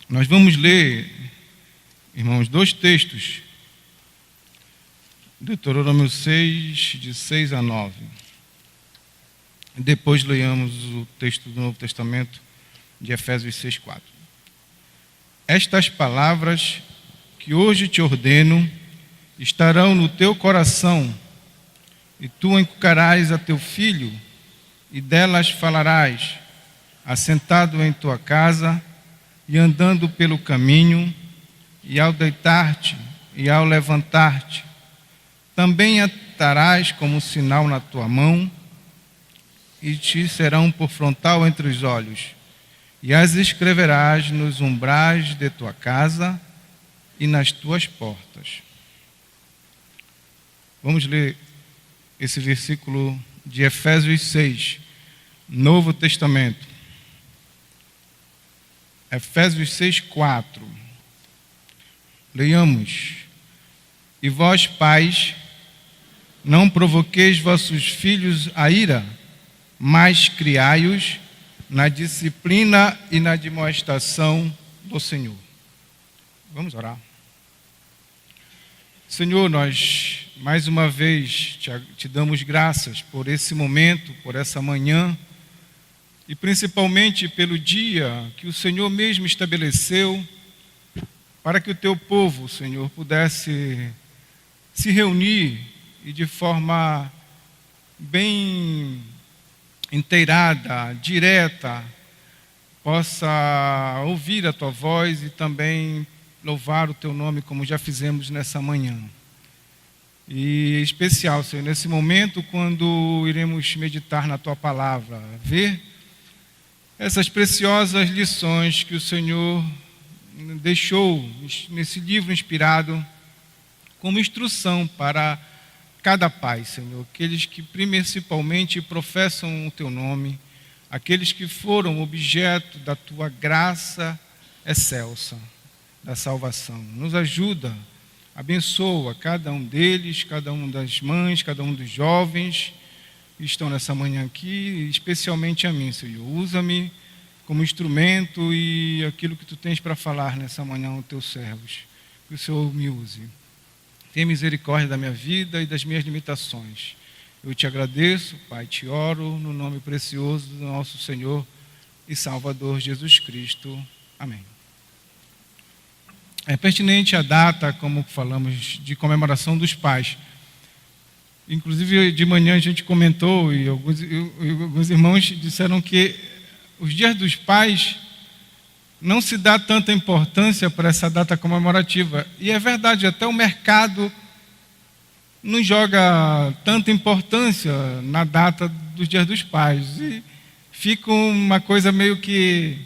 Nós vamos ler, irmãos, dois textos. Deuteronômio 6, de 6 a 9. Depois leiamos o texto do Novo Testamento, de Efésios 6, 4. Estas palavras que hoje te ordeno estarão no teu coração, e tu inculcarás a teu filho, e delas falarás, assentado em tua casa, e andando pelo caminho, e ao deitar-te, e ao levantar-te. Também atarás como sinal na tua mão, e te serão por frontal entre os olhos, e as escreverás nos umbrais de tua casa e nas tuas portas. Vamos ler esse versículo de Efésios 6, Novo Testamento. Efésios 6, 4. Leiamos. E vós, pais, não provoqueis vossos filhos a ira, mas criai-os na disciplina e na admoestação do Senhor. Vamos orar. Senhor, nós mais uma vez te damos graças por esse momento, por essa manhã, e principalmente pelo dia que o Senhor mesmo estabeleceu para que o teu povo, Senhor, pudesse se reunir e de forma bem inteirada, direta, possa ouvir a tua voz e também louvar o teu nome como já fizemos nessa manhã. E em especial, Senhor, nesse momento quando iremos meditar na tua palavra, ver essas preciosas lições que o Senhor deixou nesse livro inspirado como instrução para cada pai, Senhor, aqueles que principalmente professam o teu nome, aqueles que foram objeto da tua graça excelsa, da salvação. Nos ajuda, abençoa cada um deles, cada uma das mães, cada um dos jovens que estão nessa manhã aqui, especialmente a mim, Senhor. Usa-me como instrumento e aquilo que tu tens para falar nessa manhã aos teus servos. Que o Senhor me use. Tenha misericórdia da minha vida e das minhas limitações. Eu te agradeço, Pai, te oro no nome precioso do nosso Senhor e Salvador Jesus Cristo. Amém. É pertinente a data, como falamos, de comemoração dos pais. Inclusive, de manhã a gente comentou e alguns irmãos disseram que os dias dos pais não se dá tanta importância para essa data comemorativa. E é verdade, até o mercado não joga tanta importância na data dos dias dos pais. E fica uma coisa meio que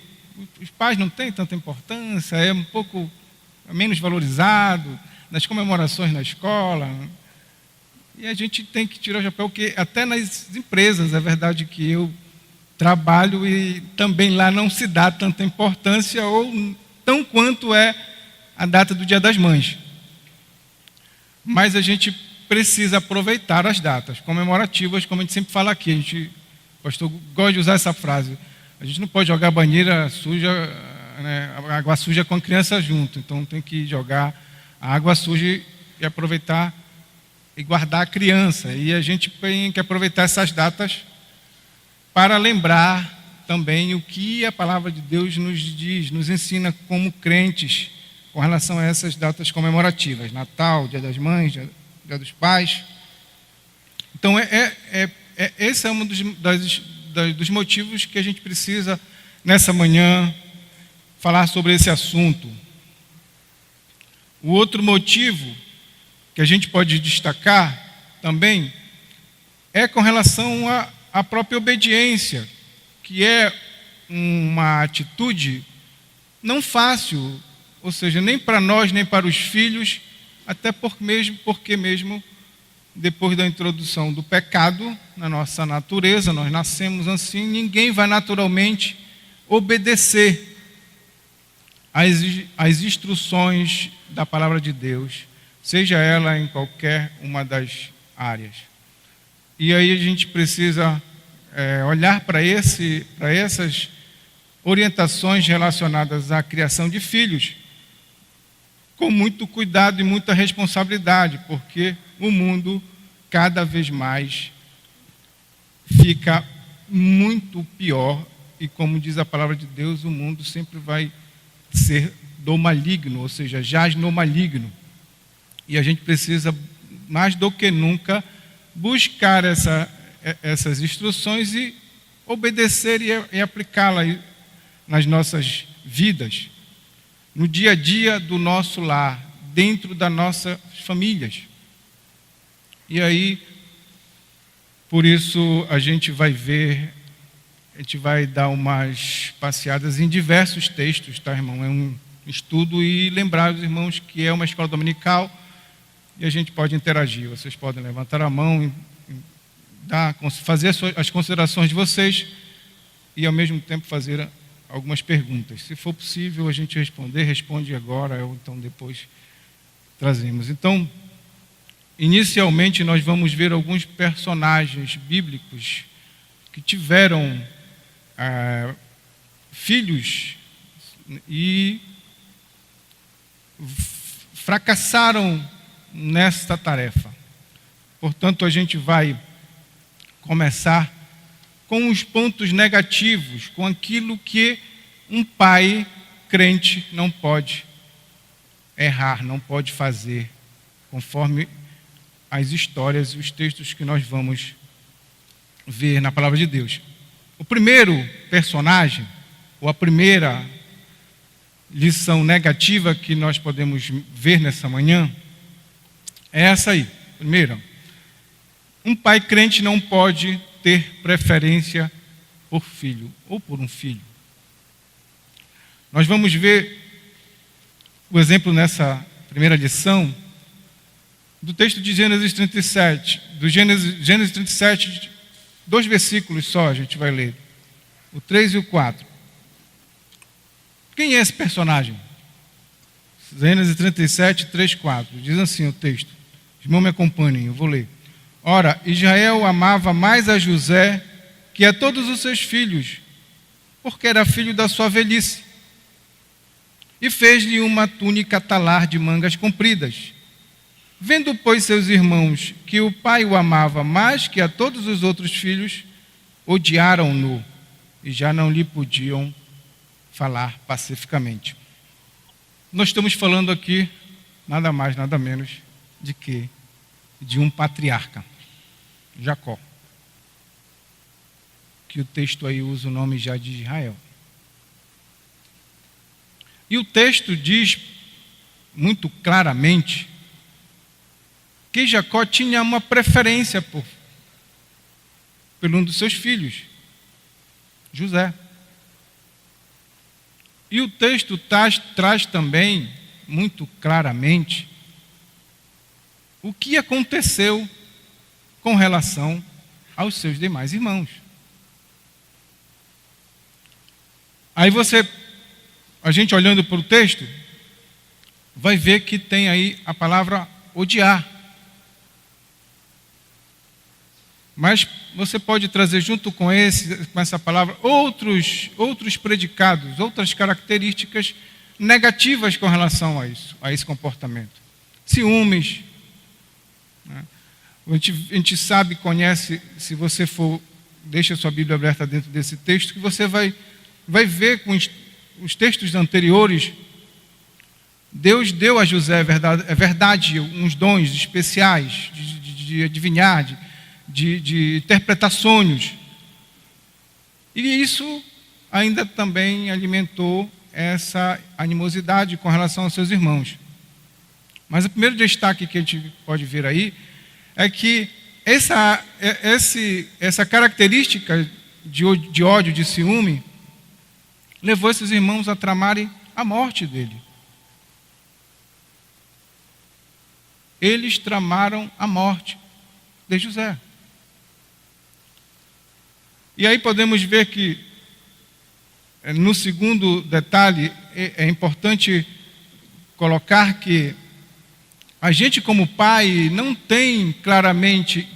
os pais não têm tanta importância, é um pouco menos valorizado nas comemorações na escola. E a gente tem que tirar o chapéu, porque até nas empresas, é verdade que eu trabalho e também lá não se dá tanta importância, ou tão quanto é a data do Dia das Mães. Mas a gente precisa aproveitar as datas comemorativas, como a gente sempre fala aqui. O pastor gosta de usar essa frase. A gente não pode jogar banheira suja, né, água suja com a criança junto. Então tem que jogar a água suja e aproveitar e guardar a criança. E a gente tem que aproveitar essas datas para lembrar também o que a palavra de Deus nos diz, nos ensina como crentes com relação a essas datas comemorativas. Natal, Dia das Mães, Dia dos Pais. Então esse é um dos motivos que a gente precisa, nessa manhã, falar sobre esse assunto. O outro motivo que a gente pode destacar também é com relação à própria obediência, que é uma atitude não fácil, ou seja, nem para nós, nem para os filhos, até porque mesmo depois da introdução do pecado na nossa natureza, nós nascemos assim, ninguém vai naturalmente obedecer às instruções da palavra de Deus, seja ela em qualquer uma das áreas. E aí a gente precisa olhar para essas orientações relacionadas à criação de filhos, com muito cuidado e muita responsabilidade, porque o mundo cada vez mais fica muito pior e, como diz a palavra de Deus, o mundo sempre vai ser do maligno, ou seja, jaz no maligno. E a gente precisa, mais do que nunca, buscar essas instruções e obedecer e aplicá-las nas nossas vidas, no dia a dia do nosso lar, dentro das nossas famílias. E aí, por isso, a gente vai dar umas passeadas em diversos textos, tá, irmão? É um estudo e lembrar os irmãos que é uma escola dominical e a gente pode interagir. Vocês podem levantar a mão e fazer as considerações de vocês e, ao mesmo tempo, fazer algumas perguntas. Se for possível a gente responde agora ou então depois trazemos. Então, inicialmente nós vamos ver alguns personagens bíblicos que tiveram filhos e fracassaram nesta tarefa. Portanto, a gente vai começar com os pontos negativos, com aquilo que um pai crente não pode errar, não pode fazer, conforme as histórias e os textos que nós vamos ver na palavra de Deus. O primeiro personagem, ou a primeira lição negativa que nós podemos ver nessa manhã, é essa aí. Primeiro, um pai crente não pode ter preferência por filho ou por um filho. Nós vamos ver o exemplo nessa primeira lição do texto de Gênesis 37. Do Gênesis 37, 2 versículos só a gente vai ler. O 3 e o 4. Quem é esse personagem? Gênesis 37, 3, 4. Diz assim o texto. Os irmãos me acompanhem, eu vou ler. Ora, Israel amava mais a José que a todos os seus filhos, porque era filho da sua velhice. E fez-lhe uma túnica talar de mangas compridas. Vendo, pois, seus irmãos que o pai o amava mais que a todos os outros filhos, odiaram-no e já não lhe podiam falar pacificamente. Nós estamos falando aqui, nada mais, nada menos, de um patriarca, Jacó, que o texto aí usa o nome já de Israel. E o texto diz muito claramente que Jacó tinha uma preferência por um dos seus filhos, José. E o texto traz também, muito claramente, o que aconteceu com relação aos seus demais irmãos. Aí a gente olhando para o texto, vai ver que tem aí a palavra odiar. Mas você pode trazer junto com essa palavra outros predicados, outras características negativas com relação a esse comportamento. Ciúmes. Né? A gente sabe, conhece, se você deixa a sua Bíblia aberta dentro desse texto, que você vai ver com os textos anteriores, Deus deu a José, é verdade, uns dons especiais de adivinhar, de interpretar sonhos. E isso ainda também alimentou essa animosidade com relação aos seus irmãos. Mas o primeiro destaque que a gente pode ver aí é que essa característica de ódio, de ciúme, levou esses irmãos a tramarem a morte dele. Eles tramaram a morte de José. E aí podemos ver que, no segundo detalhe, é importante colocar que a gente, como pai, não tem claramente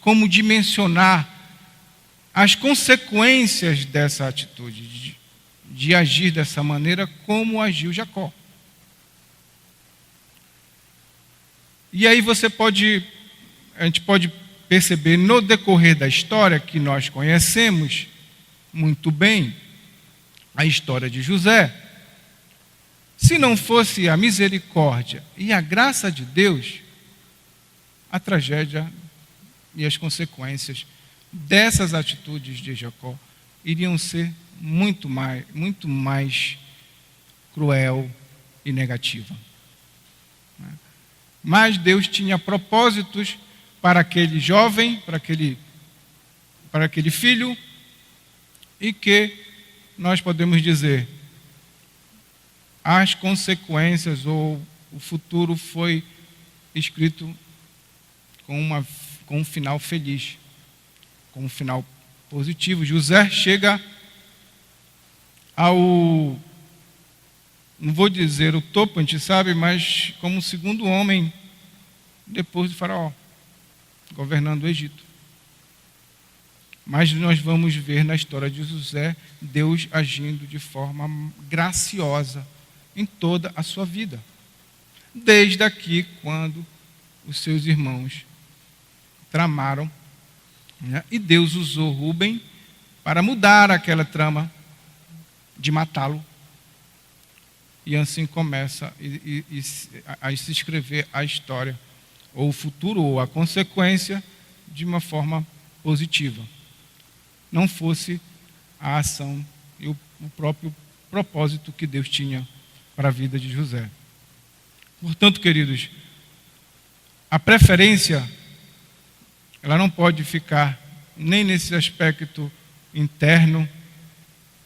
como dimensionar as consequências dessa atitude de agir dessa maneira como agiu Jacó. E aí a gente pode perceber no decorrer da história que nós conhecemos muito bem, a história de José. Se não fosse a misericórdia e a graça de Deus, a tragédia e as consequências dessas atitudes de Jacó iriam ser muito mais cruel e negativa. Mas Deus tinha propósitos para aquele jovem, para aquele filho, e que nós podemos dizer, as consequências ou o futuro foi escrito com um final feliz, com um final positivo. José chega ao, não vou dizer o topo, a gente sabe, mas como o segundo homem depois de Faraó, governando o Egito. Mas nós vamos ver na história de José, Deus agindo de forma graciosa em toda a sua vida. Desde aqui, quando os seus irmãos tramaram, né? E Deus usou Rúben para mudar aquela trama de matá-lo. E assim começa a se escrever a história, ou o futuro, ou a consequência, de uma forma positiva. Não fosse a ação e o próprio propósito que Deus tinha para a vida de José. Portanto, queridos, a preferência, ela não pode ficar nem nesse aspecto interno,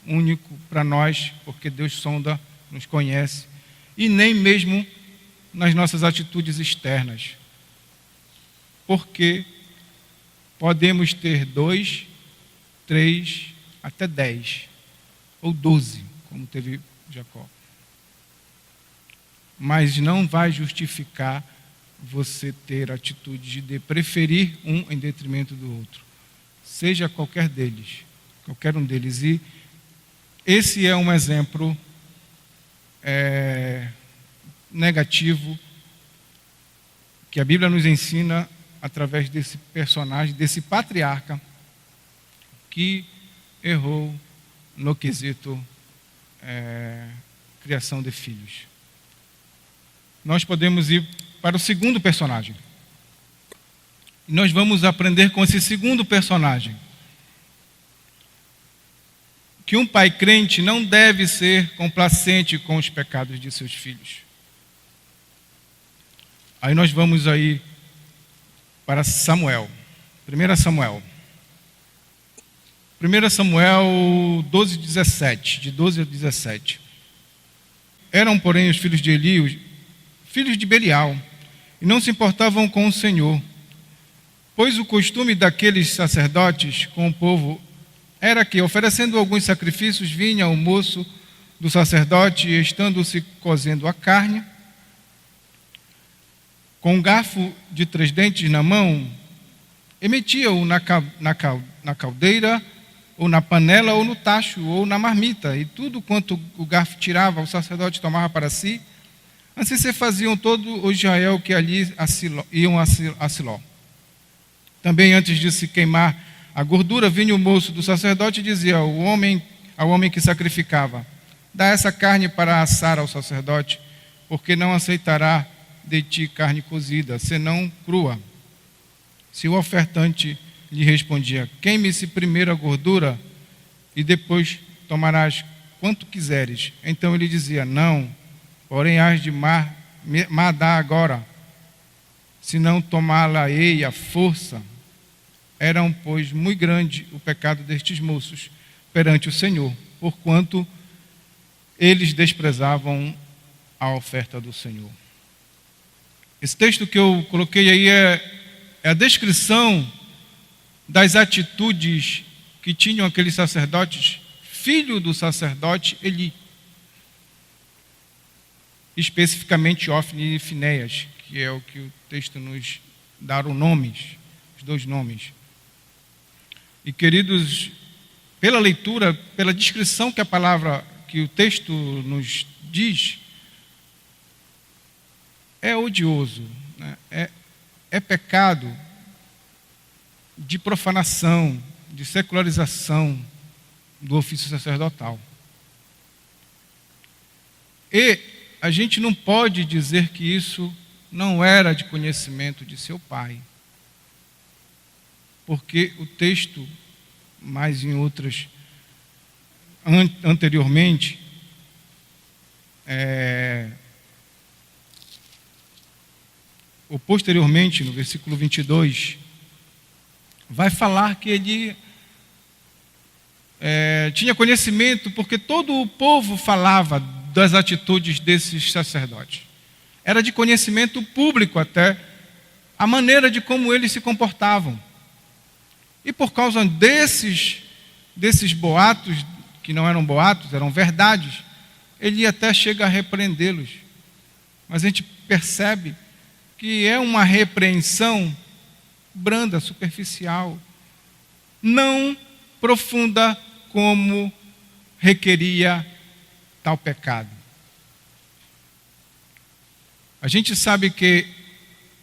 único para nós, porque Deus sonda, nos conhece, e nem mesmo nas nossas atitudes externas. Porque podemos ter 2, 3, até 10, ou 12, como teve Jacó. Mas não vai justificar você ter a atitude de preferir um em detrimento do outro. Seja qualquer um deles. E esse é um exemplo negativo que a Bíblia nos ensina através desse personagem, desse patriarca que errou no quesito criação de filhos. Nós podemos ir para o segundo personagem. Nós vamos aprender com esse segundo personagem que um pai crente não deve ser complacente com os pecados de seus filhos. Aí nós vamos aí para Samuel. 1 Samuel. 1 Samuel 12, 17, de 12 a 17. Eram, porém, os filhos de Eli, filhos de Belial, e não se importavam com o Senhor, pois o costume daqueles sacerdotes com o povo era que, oferecendo alguns sacrifícios, vinha o moço do sacerdote, e estando-se cozendo a carne, com um garfo de 3 dentes na mão, e metia-o na caldeira, ou na panela, ou no tacho, ou na marmita, e tudo quanto o garfo tirava, o sacerdote tomava para si. Assim se faziam todo o Israel que ali iam a Siló. Também antes de se queimar a gordura, vinha o moço do sacerdote e dizia ao homem que sacrificava: dá essa carne para assar ao sacerdote, porque não aceitará de ti carne cozida, senão crua. Se o ofertante lhe respondia: queime-se primeiro a gordura, e depois tomarás quanto quiseres. Então ele dizia: não, porém hás de dar agora, senão tomá-la-ei à força. Era, pois, muito grande o pecado destes moços perante o Senhor, porquanto eles desprezavam a oferta do Senhor. Esse texto que eu coloquei aí é a descrição das atitudes que tinham aqueles sacerdotes, filho do sacerdote Eli, especificamente Ofni e Finéias, que é o que o texto nos dá os 2 nomes. E, queridos, pela leitura, pela descrição que a palavra que o texto nos diz é odioso, né? É pecado de profanação, de secularização do ofício sacerdotal. E a gente não pode dizer que isso não era de conhecimento de seu pai, porque o texto, mais em outras anteriormente, ou posteriormente, no versículo 22, vai falar que ele tinha conhecimento, porque todo o povo falava das atitudes desses sacerdotes. Era de conhecimento público até a maneira de como eles se comportavam. E por causa desses boatos, que não eram boatos, eram verdades, ele até chega a repreendê-los. Mas a gente percebe que é uma repreensão branda, superficial, não profunda como requeria tal pecado. A gente sabe que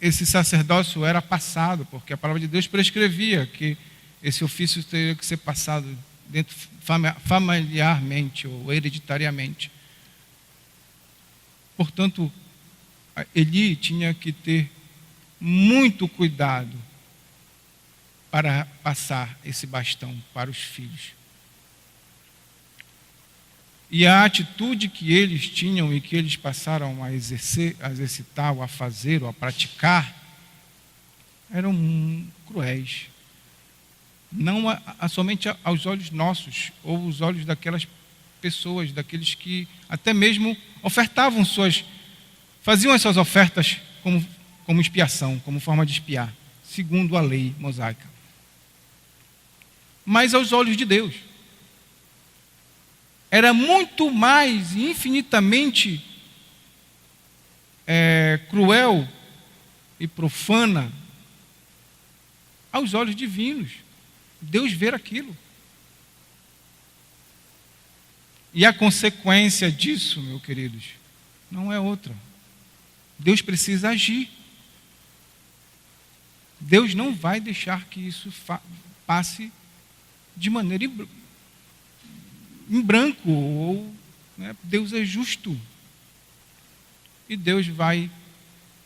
esse sacerdócio era passado, porque a palavra de Deus prescrevia que esse ofício teria que ser passado familiarmente ou hereditariamente. Portanto, Eli tinha que ter muito cuidado para passar esse bastão para os filhos. E a atitude que eles tinham e que eles passaram a exercitar, ou a fazer, ou a praticar, eram cruéis. Não somente aos olhos nossos, ou os olhos daquelas pessoas, daqueles que até mesmo faziam as suas ofertas como expiação, como forma de expiar, segundo a lei mosaica. Mas aos olhos de Deus, era muito mais, infinitamente cruel e profana aos olhos divinos. Deus vê aquilo. E a consequência disso, meus queridos, não é outra. Deus precisa agir. Deus não vai deixar que isso passe de maneira em branco, ou Deus é justo. E Deus vai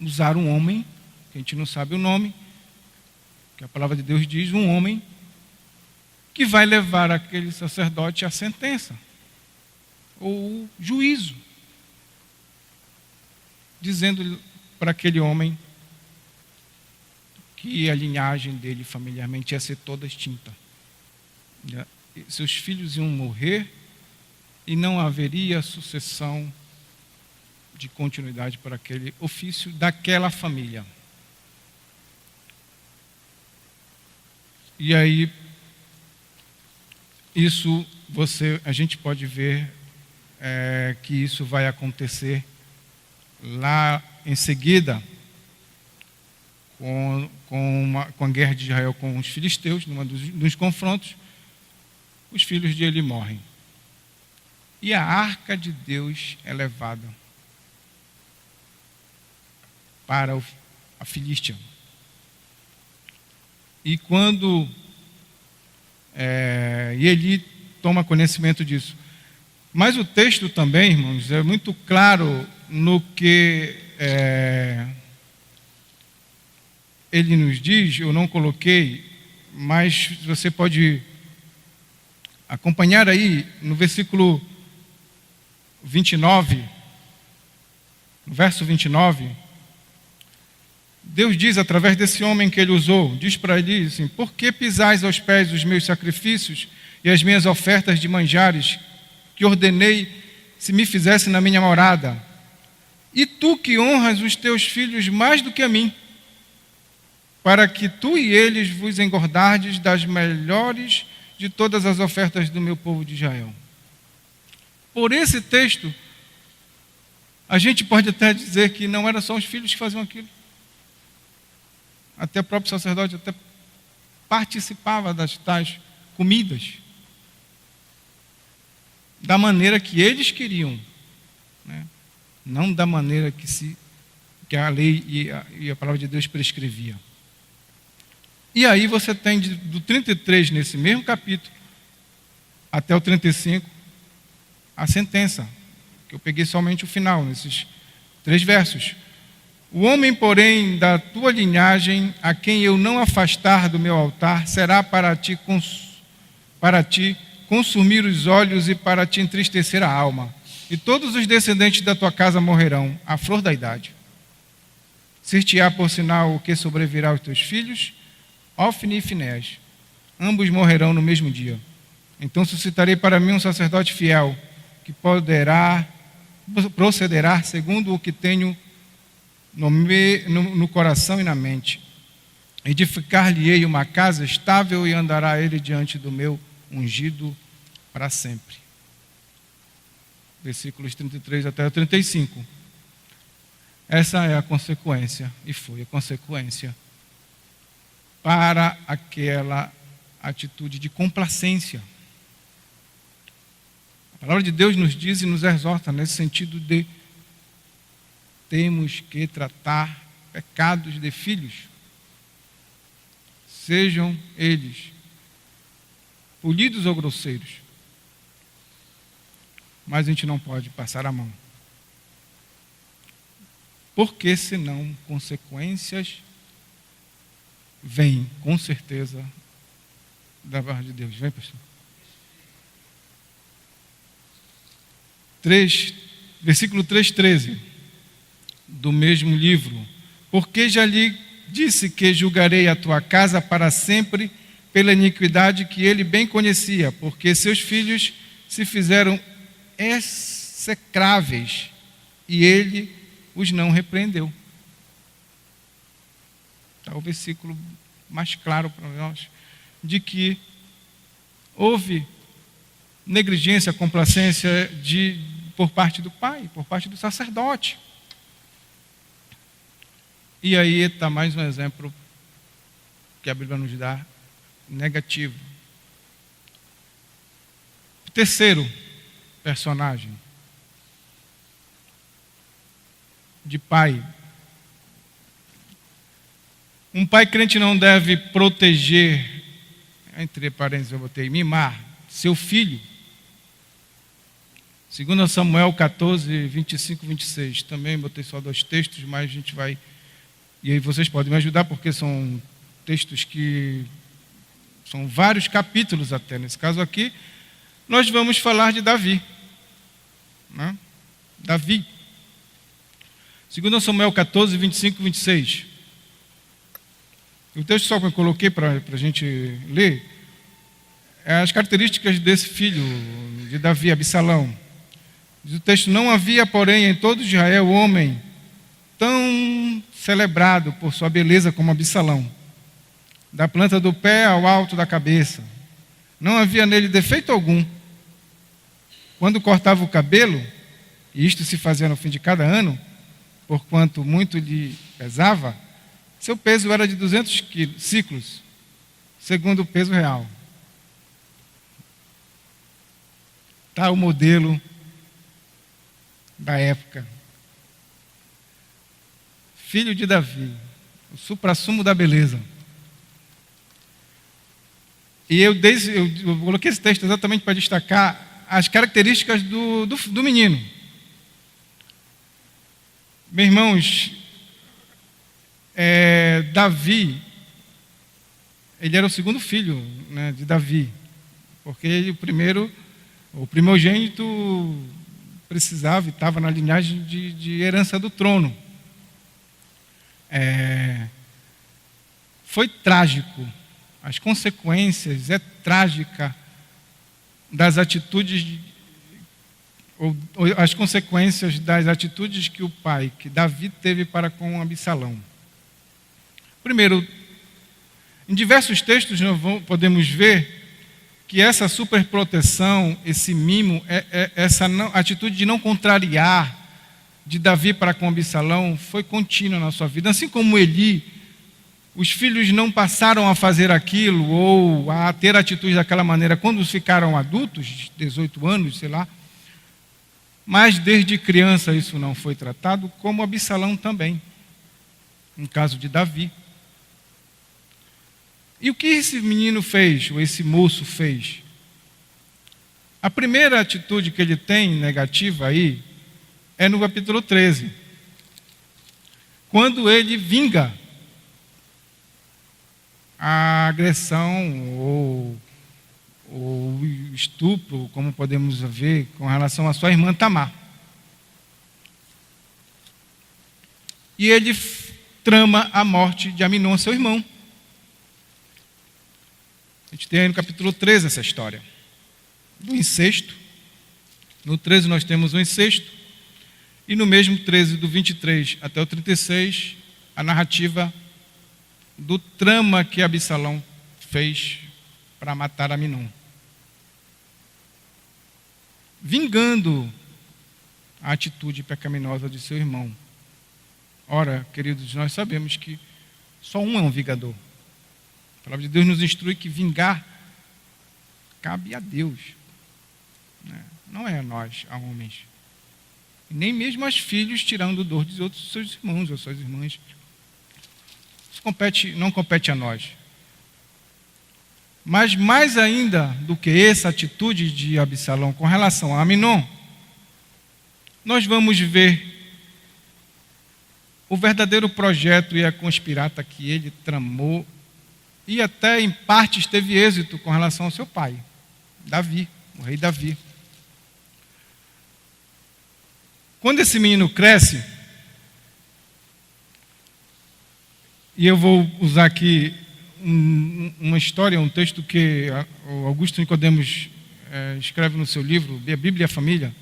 usar um homem, que a gente não sabe o nome, que a palavra de Deus diz, um homem que vai levar aquele sacerdote à sentença, ou juízo, dizendo para aquele homem que a linhagem dele familiarmente ia ser toda extinta. Seus filhos iam morrer e não haveria sucessão de continuidade para aquele ofício daquela família. E aí, a gente pode ver que isso vai acontecer lá em seguida, com a guerra de Israel com os filisteus, num dos confrontos. Os filhos de Eli morrem. E a arca de Deus é levada para a Filístia. E quando Eli toma conhecimento disso. Mas o texto também, irmãos, é muito claro no que ele nos diz. Eu não coloquei, mas você pode acompanhar aí no versículo 29, no verso 29, Deus diz através desse homem que ele usou, diz para ele assim: por que pisais aos pés os meus sacrifícios e as minhas ofertas de manjares que ordenei se me fizesse na minha morada? E tu que honras os teus filhos mais do que a mim, para que tu e eles vos engordardes das melhores de todas as ofertas do meu povo de Israel. Por esse texto, a gente pode até dizer que não eram só os filhos que faziam aquilo. Até o próprio sacerdote até participava das tais comidas. da maneira que eles queriam, né? Não da maneira que a lei e a palavra de Deus prescrevia. E aí você tem do 33, nesse mesmo capítulo, até o 35, a sentença, que eu peguei somente o final, nesses 3 versos. O homem, porém, da tua linhagem, a quem eu não afastar do meu altar, será para ti consumir os olhos e para te entristecer a alma. E todos os descendentes da tua casa morrerão, à flor da idade. Ser-te-á por sinal o que sobrevirá aos teus filhos, Ofni e Finéas. Ambos morrerão no mesmo dia. Então suscitarei para mim um sacerdote fiel, que procederá segundo o que tenho no coração e na mente. Edificar-lhe-ei uma casa estável e andará ele diante do meu ungido para sempre. Versículos 33 até o 35. Essa é a consequência, e foi a consequência para aquela atitude de complacência. A palavra de Deus nos diz e nos exorta nesse sentido de temos que tratar pecados de filhos, sejam eles polidos ou grosseiros, mas a gente não pode passar a mão, porque senão consequências vêm com certeza da palavra de Deus. Vem, pastor. Versículo 3:13 do mesmo livro. Porque já lhe disse que julgarei a tua casa para sempre pela iniquidade que ele bem conhecia, porque seus filhos se fizeram execráveis e ele os não repreendeu. Está o versículo mais claro para nós de que houve negligência, complacência por parte do pai, por parte do sacerdote. E aí está mais um exemplo que a Bíblia nos dá negativo. O terceiro personagem de pai. Um pai crente não deve proteger, entre parênteses eu botei, mimar seu filho. 2 Samuel 14, 25 e 26. Também botei só 2 textos, mas a gente vai... E aí vocês podem me ajudar, porque são textos que... São vários capítulos até. Nesse caso aqui, nós vamos falar de Davi. Né? Davi. 2 Samuel 14, 25 e 26. O texto só que eu coloquei para a gente ler é as características desse filho de Davi, Absalão. Diz o texto: não havia, porém, em todo Israel homem tão celebrado por sua beleza como Absalão, da planta do pé ao alto da cabeça. Não havia nele defeito algum. Quando cortava o cabelo, e isto se fazia no fim de cada ano, porquanto muito lhe pesava, seu peso era de 200 ciclos, segundo o peso real. Está o modelo da época. Filho de Davi, o suprassumo da beleza. E eu coloquei esse texto exatamente para destacar as características do menino. Meus irmãos, Davi, ele era o segundo filho, né, de Davi, porque ele, o primogênito precisava e estava na linhagem de herança do trono. Foi trágico, as consequências trágica das atitudes, ou as consequências das atitudes que Davi teve para com Absalão. Primeiro, em diversos textos nós podemos ver que essa superproteção, esse mimo, essa atitude de não contrariar de Davi para com Absalão foi contínua na sua vida. Assim como Eli Os filhos não passaram a fazer aquilo ou a ter atitude daquela maneira quando ficaram adultos, 18 anos, sei lá. Mas desde criança isso não foi tratado, como Absalão também, no caso de Davi. E o que esse menino fez, ou esse moço fez? A primeira atitude que ele tem negativa aí é no capítulo 13, quando ele vinga a agressão ou estupro, como podemos ver, com relação à sua irmã Tamar. E ele trama a morte de Aminon, seu irmão. A gente tem aí no capítulo 13 essa história do incesto. No 13 nós temos o incesto, e no mesmo 13, do 23 até o 36, a narrativa do trama que Absalão fez para matar Aminon, vingando a atitude pecaminosa de seu irmão. Ora, queridos, nós sabemos que só um é um vingador. A palavra de Deus nos instrui que vingar cabe a Deus, né? Não é a nós, a homens. E nem mesmo aos filhos tirando dor dos outros seus irmãos ou suas irmãs. Isso não compete a nós. Mas mais ainda do que essa atitude de Absalão com relação a Aminon, nós vamos ver o verdadeiro projeto e a conspirata que ele tramou e até em partes teve êxito com relação ao seu pai, Davi, o rei Davi. Quando esse menino cresce, e eu vou usar aqui uma história, um texto que o Augusto Nicodemos escreve no seu livro, A Bíblia e a Família.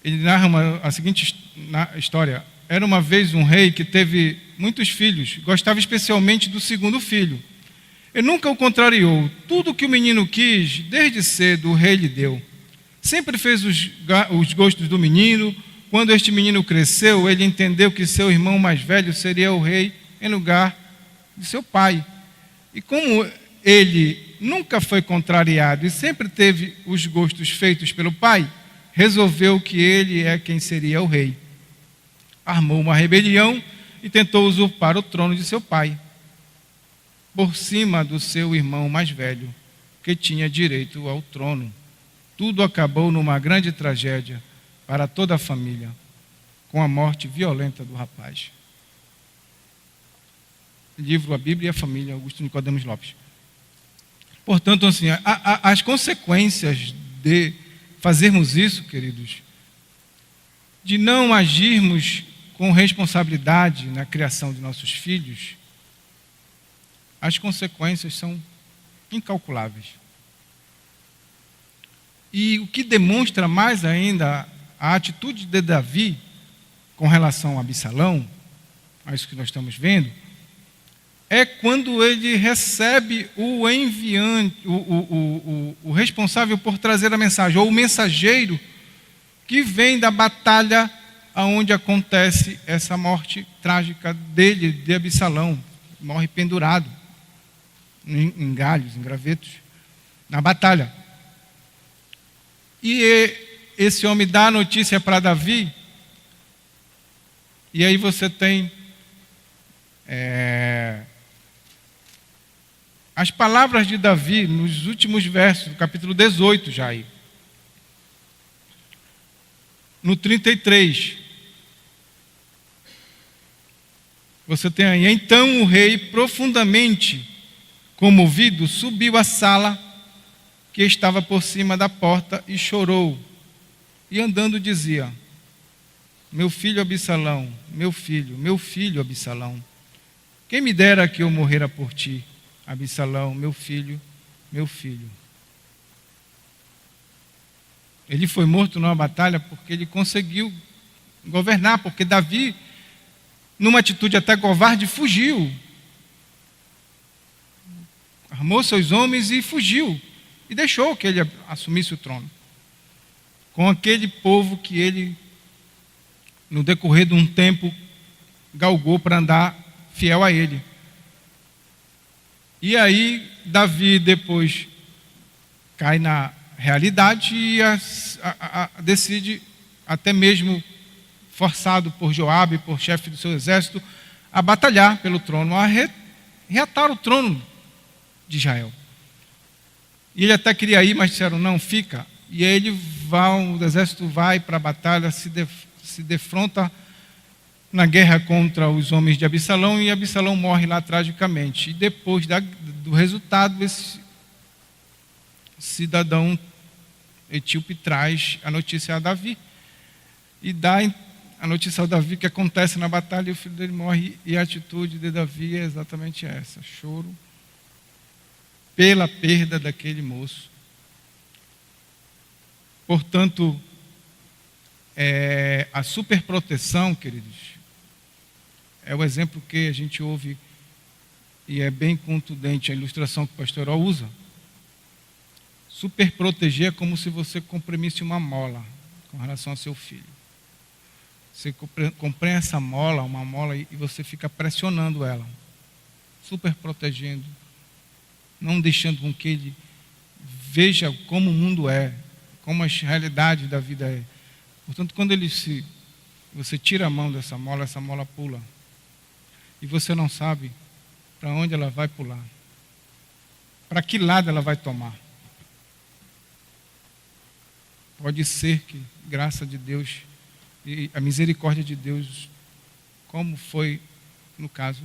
Ele narra a seguinte história. Era uma vez um rei que teve muitos filhos, gostava especialmente do segundo filho. Ele nunca o contrariou. Tudo que o menino quis, desde cedo, o rei lhe deu. Sempre fez os gostos do menino. Quando este menino cresceu, ele entendeu que seu irmão mais velho seria o rei em lugar de seu pai. E como ele nunca foi contrariado e sempre teve os gostos feitos pelo pai, resolveu que ele é quem seria o rei. Armou uma rebelião e tentou usurpar o trono de seu pai, por cima do seu irmão mais velho, que tinha direito ao trono. Tudo acabou numa grande tragédia para toda a família, com a morte violenta do rapaz. Livro A Bíblia e a Família, Augusto Nicodemos Lopes. Portanto, assim, as consequências de fazermos isso, queridos, de não agirmos com responsabilidade na criação de nossos filhos, as consequências são incalculáveis. E o que demonstra mais ainda a atitude de Davi com relação a Absalão, a isso que nós estamos vendo, é quando ele recebe o enviante, o responsável por trazer a mensagem, ou o mensageiro que vem da batalha onde acontece essa morte trágica dele, de Absalão. Morre pendurado em galhos, em gravetos, na batalha. E esse homem dá a notícia para Davi, e aí você tem as palavras de Davi nos últimos versos do capítulo 18 já aí. No 33, você tem aí: então o rei, profundamente comovido, subiu à sala que estava por cima da porta e chorou, e andando dizia: meu filho Absalão, meu filho Absalão, quem me dera que eu morrera por ti, Absalão, meu filho, meu filho. Ele foi morto numa batalha porque ele conseguiu governar, porque Davi, numa atitude até covarde, fugiu. Armou seus homens e fugiu. E deixou que ele assumisse o trono. Com aquele povo que ele, no decorrer de um tempo, galgou para andar fiel a ele. E aí Davi depois cai na realidade e decide, até mesmo forçado por Joabe, por chefe do seu exército, a batalhar pelo trono, a reatar o trono de Israel. E ele até queria ir, mas disseram, não, fica. E aí o exército vai para a batalha, se defronta na guerra contra os homens de Absalão, e Absalão morre lá tragicamente. E depois do resultado, esse cidadão etíope traz a notícia a Davi. E dá a notícia a Davi que acontece na batalha, e o filho dele morre, e a atitude de Davi é exatamente essa: choro pela perda daquele moço. Portanto, a superproteção, queridos, é o exemplo que a gente ouve, e é bem contundente a ilustração que o pastor usa. Superproteger é como se você comprimisse uma mola com relação ao seu filho. Você comprime essa mola, uma mola, e você fica pressionando ela, superprotegendo, não deixando com que ele veja como o mundo é, como a realidade da vida é. Portanto, quando você tira a mão dessa mola, essa mola pula. E você não sabe para onde ela vai pular, para que lado ela vai tomar. Pode ser que, graça de Deus e a misericórdia de Deus, como foi no caso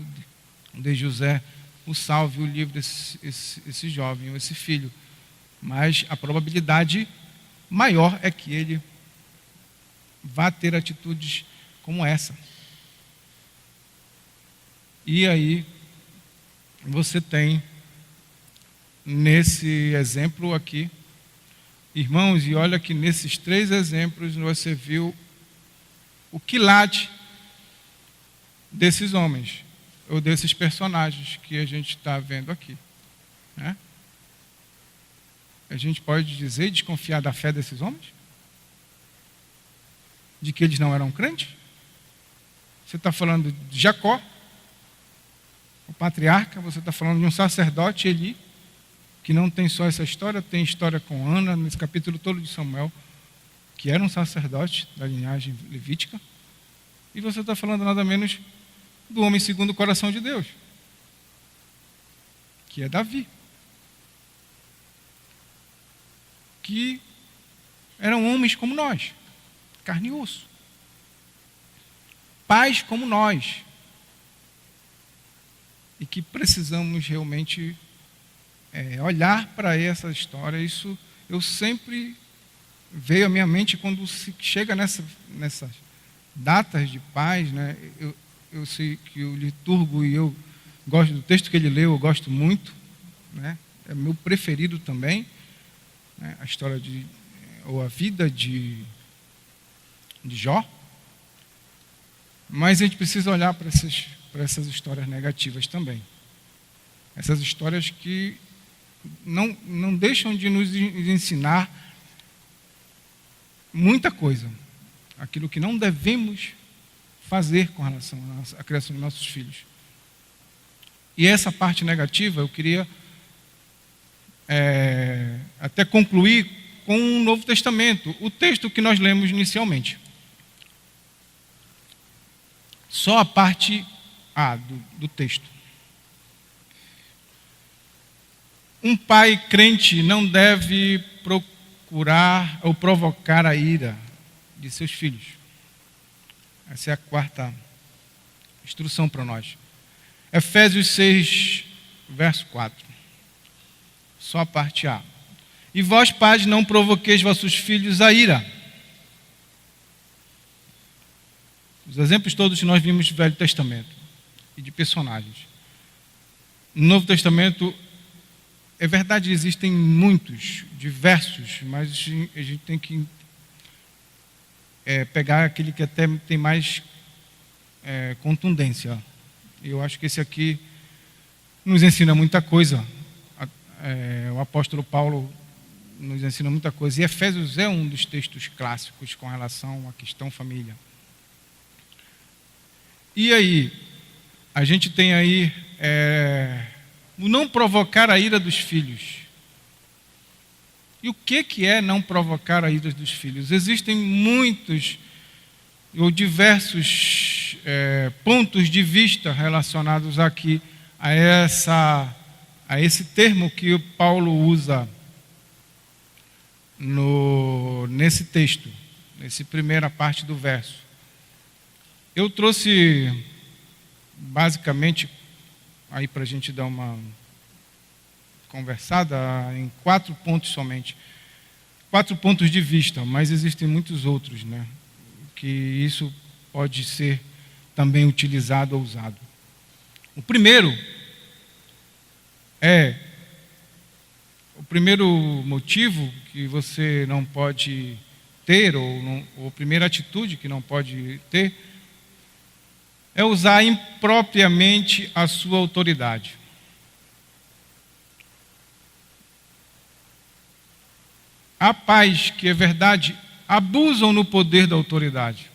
de José, o salve, o livre esse jovem, ou esse filho. Mas a probabilidade maior é que ele vá ter atitudes como essa. E aí, você tem, nesse exemplo aqui, irmãos, e olha que nesses 3 exemplos você viu o quilate desses homens, ou desses personagens que a gente está vendo aqui, né? A gente pode dizer e desconfiar da fé desses homens? De que eles não eram crentes? Você está falando de Jacó, o patriarca, você está falando de um sacerdote, Eli, que não tem só essa história, tem história com Ana, nesse capítulo todo de Samuel, que era um sacerdote da linhagem levítica, e você está falando nada menos do homem segundo o coração de Deus, que é Davi, que eram homens como nós, carne e osso, pais como nós, e que precisamos realmente olhar para essa história. Isso eu sempre veio à minha mente quando se chega nessas datas de paz, né? Eu sei que o liturgo, e eu gosto do texto que ele leu, eu gosto muito, né? É meu preferido também, né? A história ou a vida de Jó. Mas a gente precisa olhar para essas histórias negativas também. Essas histórias que não deixam de nos ensinar muita coisa. Aquilo que não devemos fazer com relação à criação de nossos filhos. E essa parte negativa eu queria até concluir com o Novo Testamento, o texto que nós lemos inicialmente. Só a parte A do texto. Um pai crente não deve procurar ou provocar a ira de seus filhos. Essa é a 4ª instrução para nós. Efésios 6, verso 4. Só a parte A. E vós, pais, não provoqueis vossos filhos a ira. Os exemplos todos que nós vimos do Velho Testamento e de personagens. No Novo Testamento, é verdade, existem muitos, diversos, mas a gente tem que pegar aquele que até tem mais contundência. Eu acho que esse aqui nos ensina muita coisa. O apóstolo Paulo nos ensina muita coisa. E Efésios é um dos textos clássicos com relação à questão família. E aí, a gente tem aí o não provocar a ira dos filhos. E o que é não provocar a ira dos filhos? Existem muitos ou diversos pontos de vista relacionados aqui a esse termo que o Paulo usa nesse texto, nessa primeira parte do verso. Eu trouxe, basicamente, aí para a gente dar uma conversada, em 4 pontos somente. 4 pontos de vista, mas existem muitos outros, né? Que isso pode ser também utilizado ou usado. O primeiro motivo que você não pode ter, ou a primeira atitude que não pode ter, é usar impropriamente a sua autoridade. Há pais que, é verdade, abusam no poder da autoridade.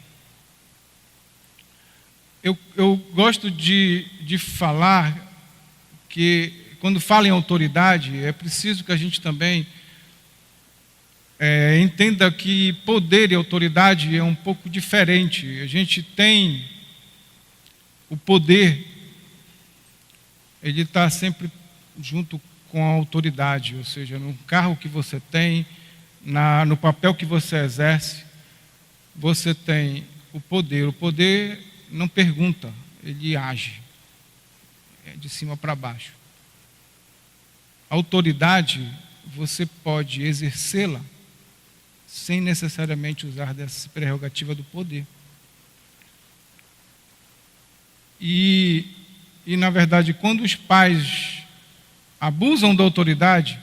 Eu gosto de falar que, quando falo em autoridade, é preciso que a gente também entenda que poder e autoridade é um pouco diferente. A gente tem o poder, ele está sempre junto com a autoridade, ou seja, no cargo que você tem, no papel que você exerce, você tem o poder. O poder não pergunta, ele age, de cima para baixo. A autoridade, você pode exercê-la sem necessariamente usar dessa prerrogativa do poder. E na verdade, quando os pais abusam da autoridade,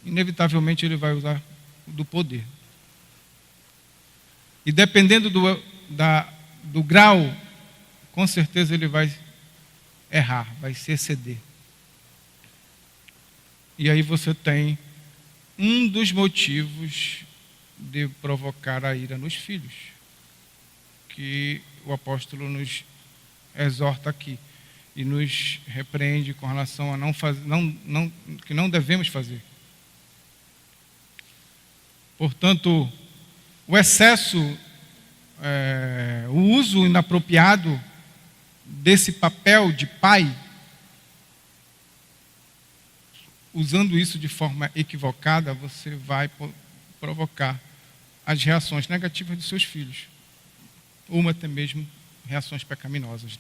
inevitavelmente ele vai usar do poder. E dependendo do grau, com certeza ele vai errar, vai se exceder. E aí você tem um dos motivos de provocar a ira nos filhos, que o apóstolo nos exorta aqui e nos repreende com relação a que não devemos fazer. Portanto, o excesso, o uso inapropriado desse papel de pai, usando isso de forma equivocada, você vai provocar as reações negativas dos seus filhos, ou até mesmo reações pecaminosas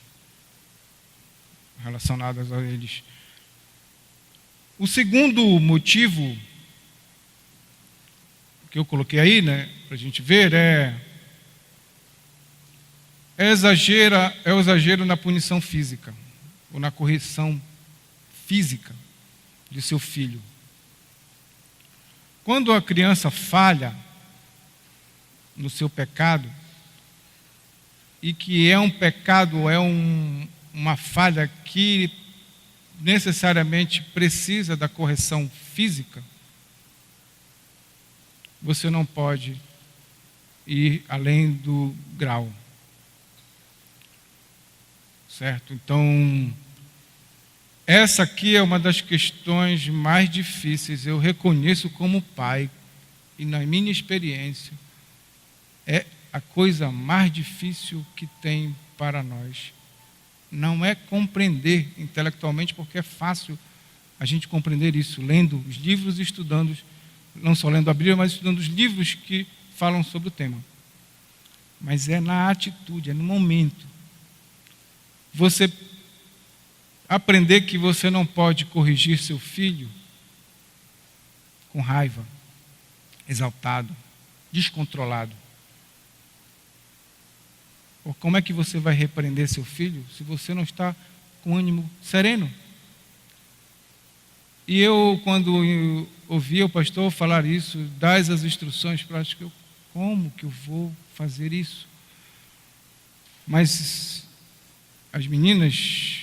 relacionadas a eles. O segundo motivo que eu coloquei aí, né, para a gente ver, é o exagero na punição física, ou na correção física de seu filho. Quando a criança falha no seu pecado, e que é um pecado, uma falha que necessariamente precisa da correção física, você não pode ir além do grau. Certo? Então, essa aqui é uma das questões mais difíceis. Eu reconheço como pai, e na minha experiência, é a coisa mais difícil que tem para nós. Não é compreender intelectualmente, porque é fácil a gente compreender isso, lendo os livros e estudando, não só lendo a Bíblia, mas estudando os livros que falam sobre o tema. Mas é na atitude, é no momento. Você aprender que você não pode corrigir seu filho com raiva, exaltado, descontrolado. Ou como é que você vai repreender seu filho se você não está com ânimo sereno? E eu, quando ouvia o pastor falar isso, dar as instruções práticas, como que eu vou fazer isso? Mas as meninas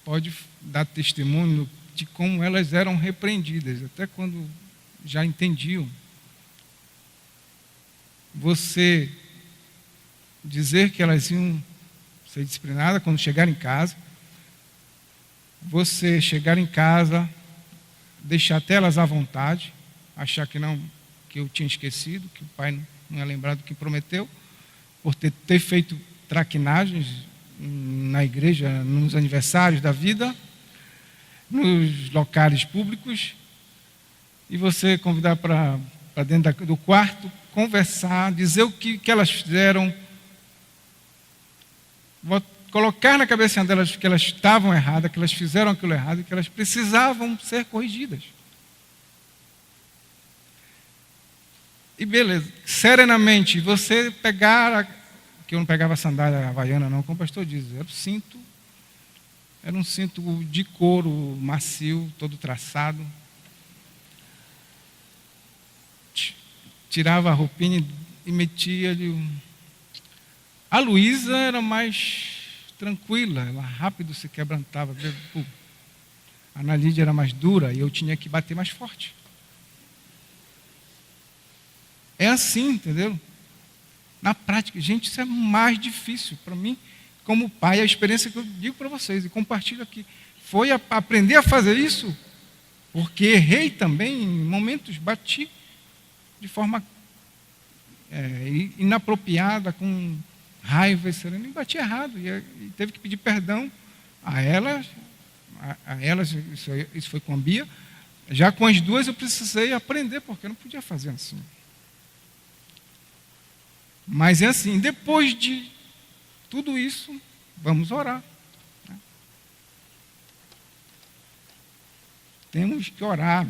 podem dar testemunho de como elas eram repreendidas, até quando já entendiam. Você dizer que elas iam ser disciplinadas quando chegarem em casa, você chegar em casa, deixar até elas à vontade, achar que não, que eu tinha esquecido, que o pai não é lembrado do que prometeu, por ter feito traquinagens na igreja, nos aniversários da vida, nos locais públicos, e você convidar para dentro do quarto, conversar, dizer o que elas fizeram, colocar na cabeça delas que elas estavam erradas, que elas fizeram aquilo errado e que elas precisavam ser corrigidas. E beleza, serenamente, você pegar, que eu não pegava a sandália havaiana não, como o pastor diz, era um cinto de couro macio, todo traçado. Tirava a roupinha e metia-lhe. A Luísa era mais tranquila, ela rápido se quebrantava. A Ana Lídia era mais dura e eu tinha que bater mais forte. É assim, entendeu? Na prática, gente, isso é mais difícil para mim, como pai, a experiência que eu digo para vocês e compartilho aqui. Foi aprender a fazer isso, porque errei também em momentos, bati de forma inapropriada, com raiva, e bati errado, e teve que pedir perdão a elas, isso foi com a Bia. Já com as duas eu precisei aprender, porque eu não podia fazer assim. Mas é assim, depois de tudo isso, vamos orar. Né? Temos que orar.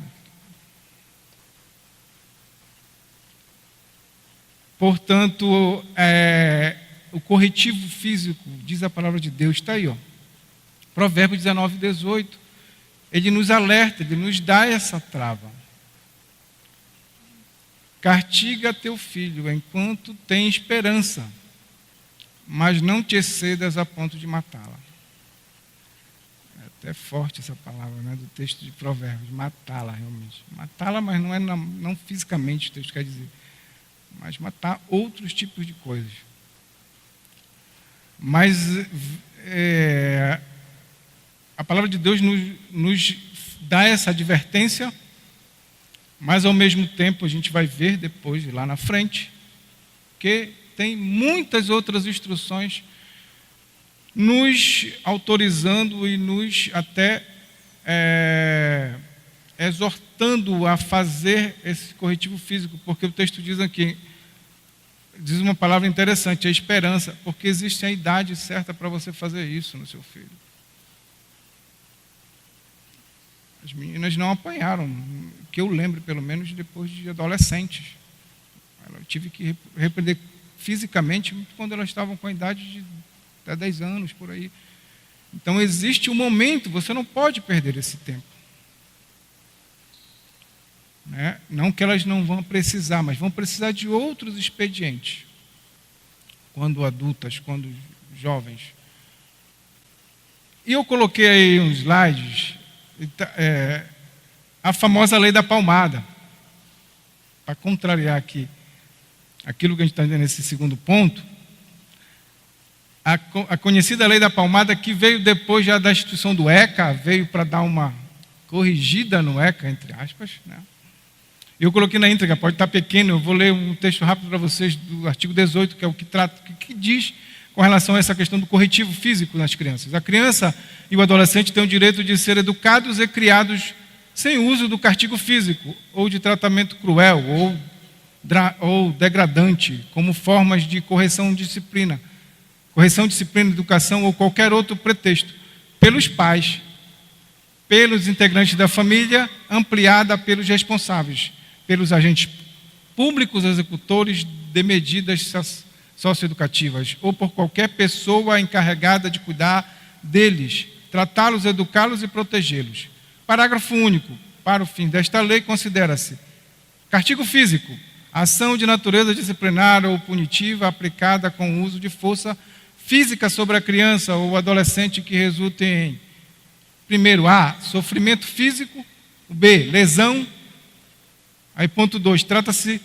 Portanto, o corretivo físico, diz a palavra de Deus, está aí, ó. Provérbios 19, 18. Ele nos alerta, ele nos dá essa trava. Castiga teu filho enquanto tem esperança, mas não te excedas a ponto de matá-la. É até forte essa palavra, né, do texto de Provérbios, matá-la realmente. Matá-la, mas não é não fisicamente, o texto quer dizer, mas matar outros tipos de coisas. Mas a palavra de Deus nos dá essa advertência, mas ao mesmo tempo a gente vai ver depois, lá na frente, que tem muitas outras instruções nos autorizando e nos até exortando a fazer esse corretivo físico, porque o texto diz aqui, diz uma palavra interessante, a esperança, porque existe a idade certa para você fazer isso no seu filho. As meninas não apanharam, que eu lembro, pelo menos, depois de adolescentes. Eu tive que repreender fisicamente quando elas estavam com a idade de até 10 anos, por aí. Então, existe um momento, você não pode perder esse tempo. Né? Não que elas não vão precisar, mas vão precisar de outros expedientes. Quando adultas, quando jovens. E eu coloquei aí uns slides, a famosa lei da palmada, para contrariar aqui aquilo que a gente está vendo nesse segundo ponto. A conhecida lei da palmada, que veio depois já da instituição do ECA, veio para dar uma corrigida no ECA, entre aspas, né? Eu coloquei na íntegra, pode estar pequeno, eu vou ler um texto rápido para vocês do artigo 18, que é o que trata, que diz com relação a essa questão do corretivo físico nas crianças. A criança e o adolescente têm o direito de ser educados e criados sem uso do castigo físico, ou de tratamento cruel, ou degradante, como formas de correção, disciplina, educação ou qualquer outro pretexto, pelos pais, pelos integrantes da família, ampliada pelos responsáveis, pelos agentes públicos executores de medidas socioeducativas, ou por qualquer pessoa encarregada de cuidar deles, tratá-los, educá-los e protegê-los. Parágrafo único. Para o fim desta lei, considera-se castigo físico, ação de natureza disciplinar ou punitiva aplicada com o uso de força física sobre a criança ou adolescente que resulte em, primeiro, A, sofrimento físico, B, lesão. Aí, ponto 2, trata-se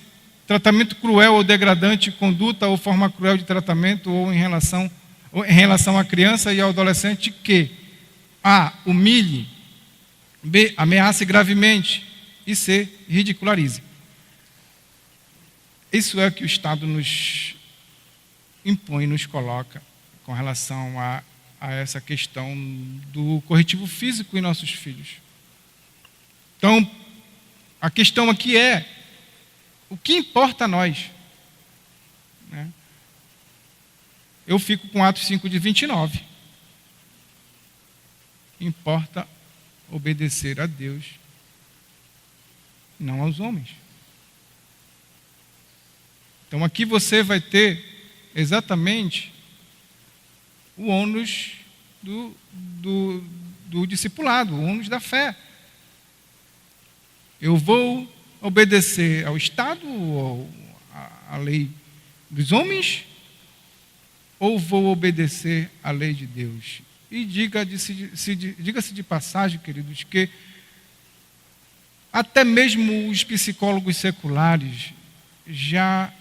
tratamento cruel ou degradante, conduta ou forma cruel de tratamento ou em relação à criança e ao adolescente que A, humilhe. B, ameace gravemente. E C, ridicularize. Isso é o que o Estado nos impõe, nos coloca com relação a essa questão do corretivo físico em nossos filhos. Então, a questão aqui é, o que importa a nós? Né? Eu fico com Atos 5:29. Importa obedecer a Deus, não aos homens. Então aqui você vai ter exatamente o ônus do discipulado, o ônus da fé. Eu vou obedecer ao Estado, ou à lei dos homens, ou vou obedecer à lei de Deus? E diga-se de passagem, queridos, que até mesmo os psicólogos seculares já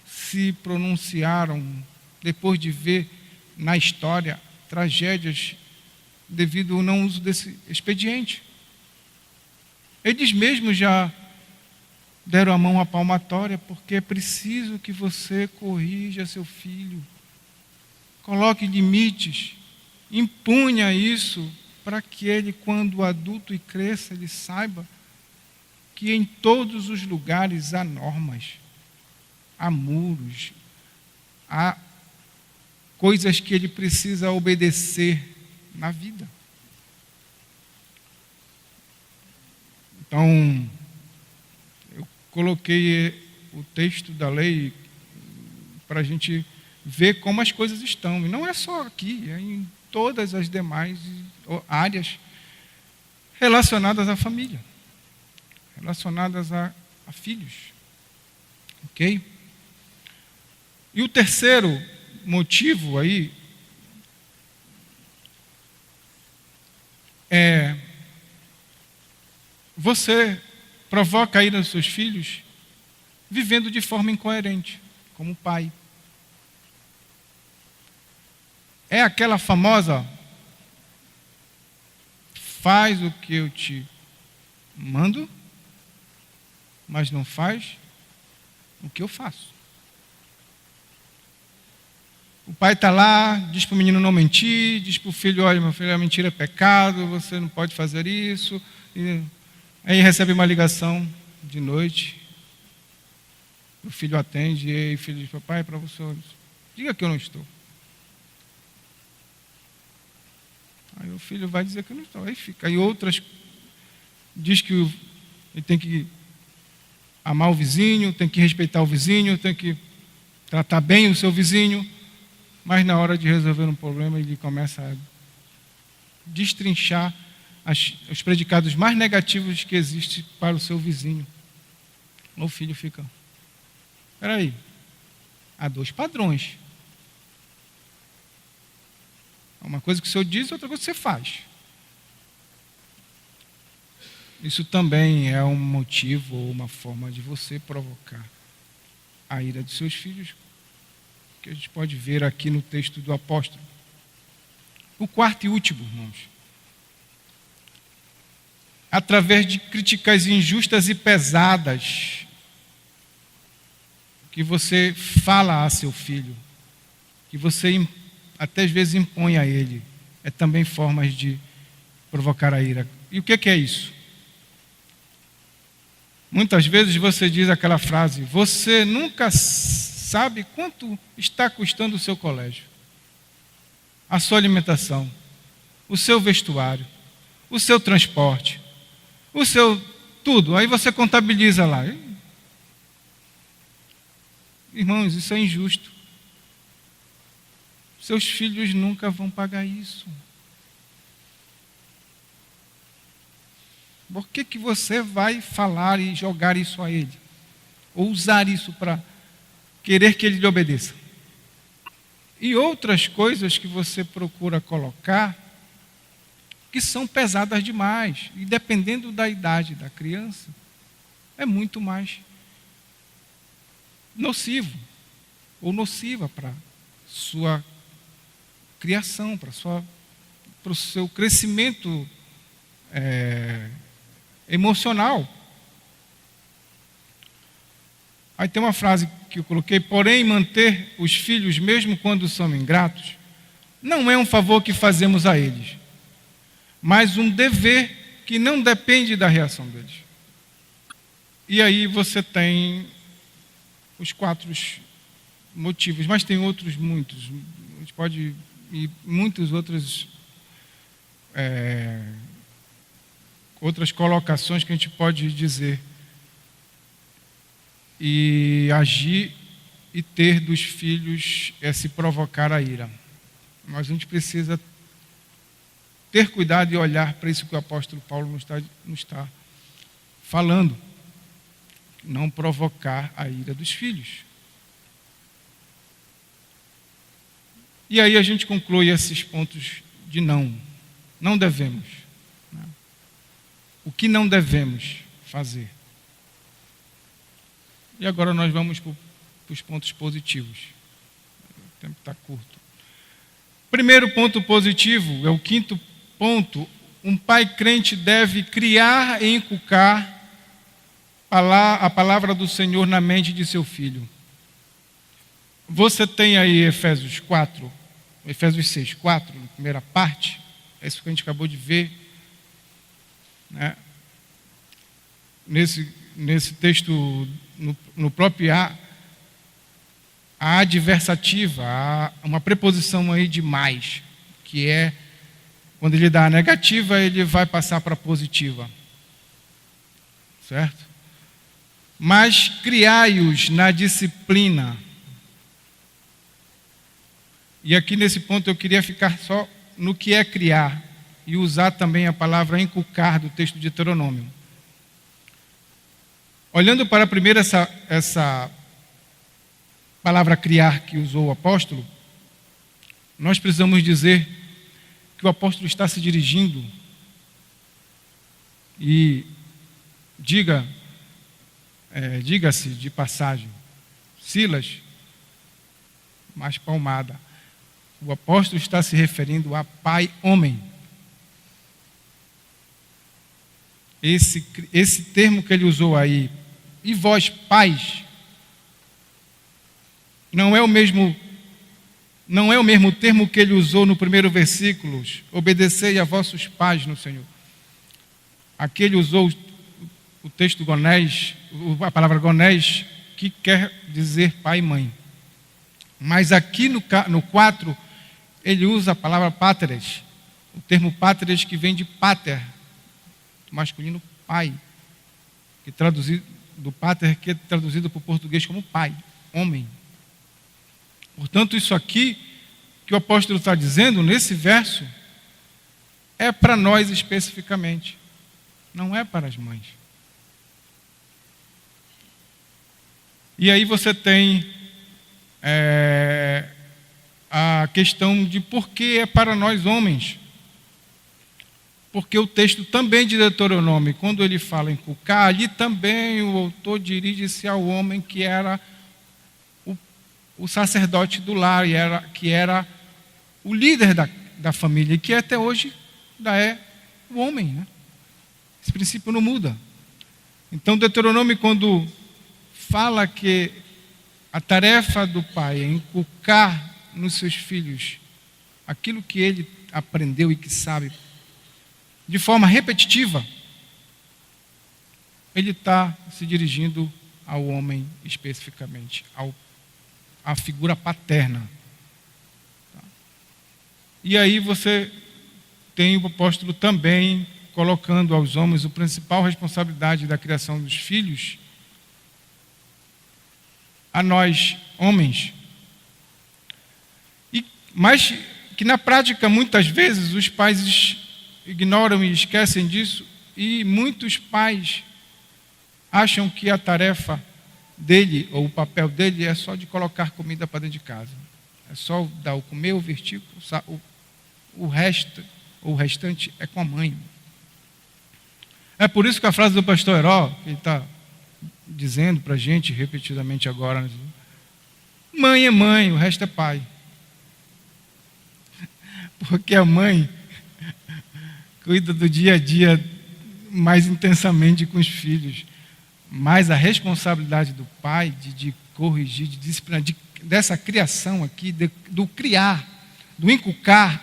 se pronunciaram depois de ver na história tragédias devido ao não uso desse expediente. Eles mesmos já deram a mão à palmatória, porque é preciso que você corrija seu filho, coloque limites, impunha isso, para que ele, quando adulto e cresça, ele saiba que em todos os lugares há normas, há muros, há coisas que ele precisa obedecer na vida. Então, eu coloquei o texto da lei para a gente ver como as coisas estão. E não é só aqui, é em todas as demais áreas relacionadas à família, relacionadas a filhos. Ok? E o terceiro motivo aí é: você provoca a ira dos seus filhos vivendo de forma incoerente, como pai. É aquela famosa: faz o que eu te mando, mas não faz o que eu faço. O pai está lá, diz para o menino não mentir, diz para o filho: olha, meu filho, a mentira é pecado, você não pode fazer isso. E aí recebe uma ligação de noite, o filho atende, e aí o filho diz: papai, é para você, diga que eu não estou. Aí o filho vai dizer que não estou, aí fica. Aí outras diz que ele tem que amar o vizinho, tem que respeitar o vizinho, tem que tratar bem o seu vizinho, mas na hora de resolver um problema ele começa a destrinchar os predicados mais negativos que existem para o seu vizinho. O filho fica: espera aí, há dois padrões. Uma coisa que o senhor diz, outra coisa que você faz. Isso também é um motivo ou uma forma de você provocar a ira dos seus filhos, que a gente pode ver aqui no texto do apóstolo. O quarto e último, irmãos: através de críticas injustas e pesadas que você fala a seu filho, que você até às vezes impõe a ele, é também formas de provocar a ira. E o que é isso? Muitas vezes você diz aquela frase: você nunca sabe quanto está custando o seu colégio, a sua alimentação, o seu vestuário, o seu transporte, o seu tudo. Aí você contabiliza lá. Irmãos, isso é injusto. Seus filhos nunca vão pagar isso. Por que você vai falar e jogar isso a ele? Ou usar isso para querer que ele lhe obedeça? E outras coisas que você procura colocar, que são pesadas demais. E dependendo da idade da criança, é muito mais nocivo ou nociva para sua criação, para para o seu crescimento emocional. Aí tem uma frase que eu coloquei: porém, manter os filhos, mesmo quando são ingratos, não é um favor que fazemos a eles, mas um dever que não depende da reação deles. E aí você tem os 4 motivos, mas tem outros muitos. A gente pode ir muitas outras colocações que a gente pode dizer. E agir e ter dos filhos é se provocar a ira. Mas a gente precisa ter cuidado e olhar para isso que o apóstolo Paulo nos está falando. Não provocar a ira dos filhos. E aí a gente conclui esses pontos de não. Não devemos. Né? O que não devemos fazer. E agora nós vamos para os pontos positivos. O tempo está curto. Primeiro ponto positivo, é o 5º ponto. Um pai crente deve criar e inculcar a palavra do Senhor na mente de seu filho. Você tem aí Efésios 6, 4, na primeira parte. É isso que a gente acabou de ver. Né? Nesse texto, no próprio a adversativa, há uma preposição aí de mais, que é, quando ele dá a negativa, ele vai passar para a positiva. Certo? Mas criai-os na disciplina. E aqui nesse ponto eu queria ficar só no que é criar e usar também a palavra inculcar do texto de Deuteronômio. Olhando para primeiro essa palavra criar que usou o apóstolo, nós precisamos dizer que o apóstolo está se dirigindo e diga-se de passagem, Silas, mais palmada. O apóstolo está se referindo a pai homem. Esse termo que ele usou aí, e vós pais, não é o mesmo termo que ele usou no primeiro versículo, obedecei a vossos pais no Senhor. Aqui ele usou o texto gonés, a palavra gonés, que quer dizer pai e mãe. Mas aqui no 4, ele usa a palavra páteres, o termo páteres que vem de pater, masculino pai, que do pater, que é traduzido para o português como pai, homem. Portanto, isso aqui que o apóstolo está dizendo nesse verso é para nós especificamente, não é para as mães. E aí você tem a questão de por que é para nós homens. Porque o texto também de Deuteronômio, quando ele fala em inculcar, ali também o autor dirige-se ao homem que era o sacerdote do lar, que era o líder da família, e que até hoje ainda é o homem. Né? Esse princípio não muda. Então, Deuteronômio, quando fala que a tarefa do pai é inculcar nos seus filhos aquilo que ele aprendeu e que sabe, de forma repetitiva, ele está se dirigindo ao homem especificamente, à figura paterna. E aí você tem o apóstolo também colocando aos homens a principal responsabilidade da criação dos filhos, a nós, homens. Mas que na prática, muitas vezes, os pais ignoram e esquecem disso, e muitos pais acham que a tarefa dele, ou o papel dele, é só de colocar comida para dentro de casa. É só dar o comer, o vestir, o restante é com a mãe. É por isso que a frase do pastor Heró, que ele está dizendo para a gente repetidamente agora, mãe é mãe, o resto é pai. Porque a mãe cuida do dia a dia mais intensamente com os filhos. Mas a responsabilidade do pai de corrigir, de disciplinar, dessa criação aqui, do criar, do inculcar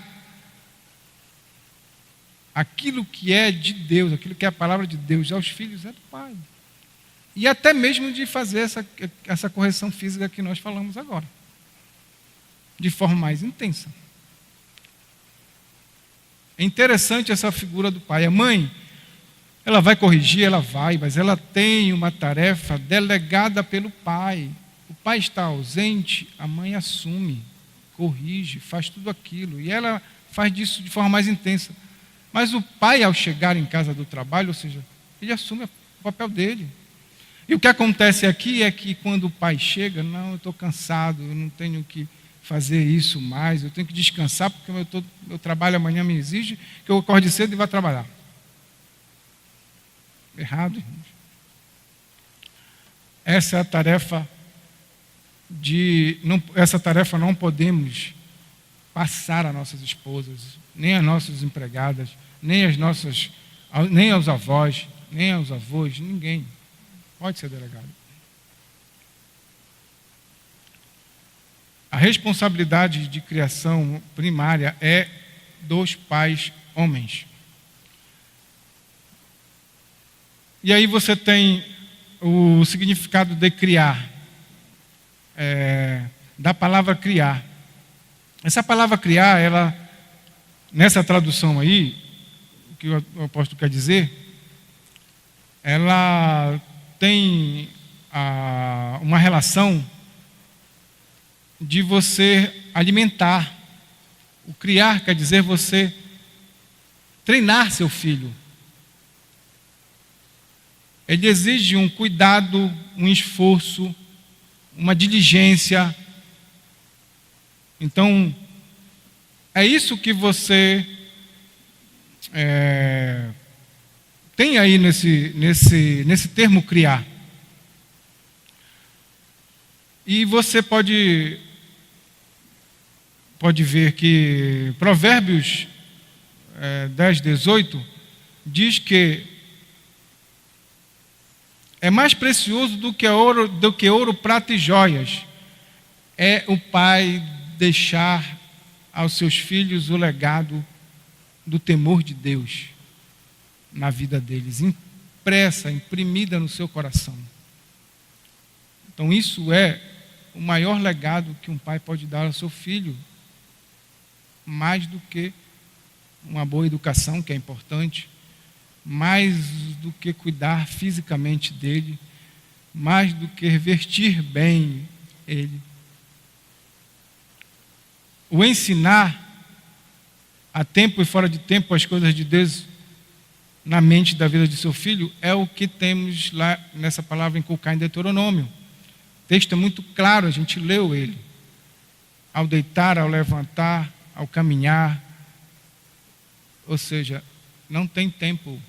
aquilo que é de Deus, aquilo que é a palavra de Deus aos filhos, é do pai. E até mesmo de fazer essa correção física que nós falamos agora, de forma mais intensa. É interessante essa figura do pai. A mãe, ela vai corrigir, ela vai, mas ela tem uma tarefa delegada pelo pai. O pai está ausente, a mãe assume, corrige, faz tudo aquilo. E ela faz disso de forma mais intensa. Mas o pai, ao chegar em casa do trabalho, ou seja, ele assume o papel dele. E o que acontece aqui é que quando o pai chega, não, eu estou cansado, eu não tenho que fazer isso mais, eu tenho que descansar porque meu trabalho amanhã me exige que eu acorde cedo e vá trabalhar. Errado, irmãos. Essa tarefa não podemos passar às nossas esposas, nem às nossas empregadas, nem aos avós, nem aos avós, ninguém pode ser delegado. A responsabilidade de criação primária é dos pais homens. E aí você tem o significado de criar, da palavra criar. Essa palavra criar, ela, nessa tradução aí, o que o apóstolo quer dizer, ela tem uma relação de você alimentar. O criar quer dizer você treinar seu filho. Ele exige um cuidado, um esforço, uma diligência. Então, é isso que você tem aí nesse termo criar. E você pode ver que Provérbios 10, 18 diz que é mais precioso do que ouro, prata e joias. É o pai deixar aos seus filhos o legado do temor de Deus na vida deles, imprimida no seu coração. Então isso é o maior legado que um pai pode dar ao seu filho, mais do que uma boa educação, que é importante, mais do que cuidar fisicamente dele, mais do que vestir bem ele. O ensinar a tempo e fora de tempo as coisas de Deus na mente da vida de seu filho é o que temos lá nessa palavra inculcar em Deuteronômio. O texto é muito claro, a gente leu ele. Ao deitar, ao levantar, ao caminhar. Ou seja, não tem tempo.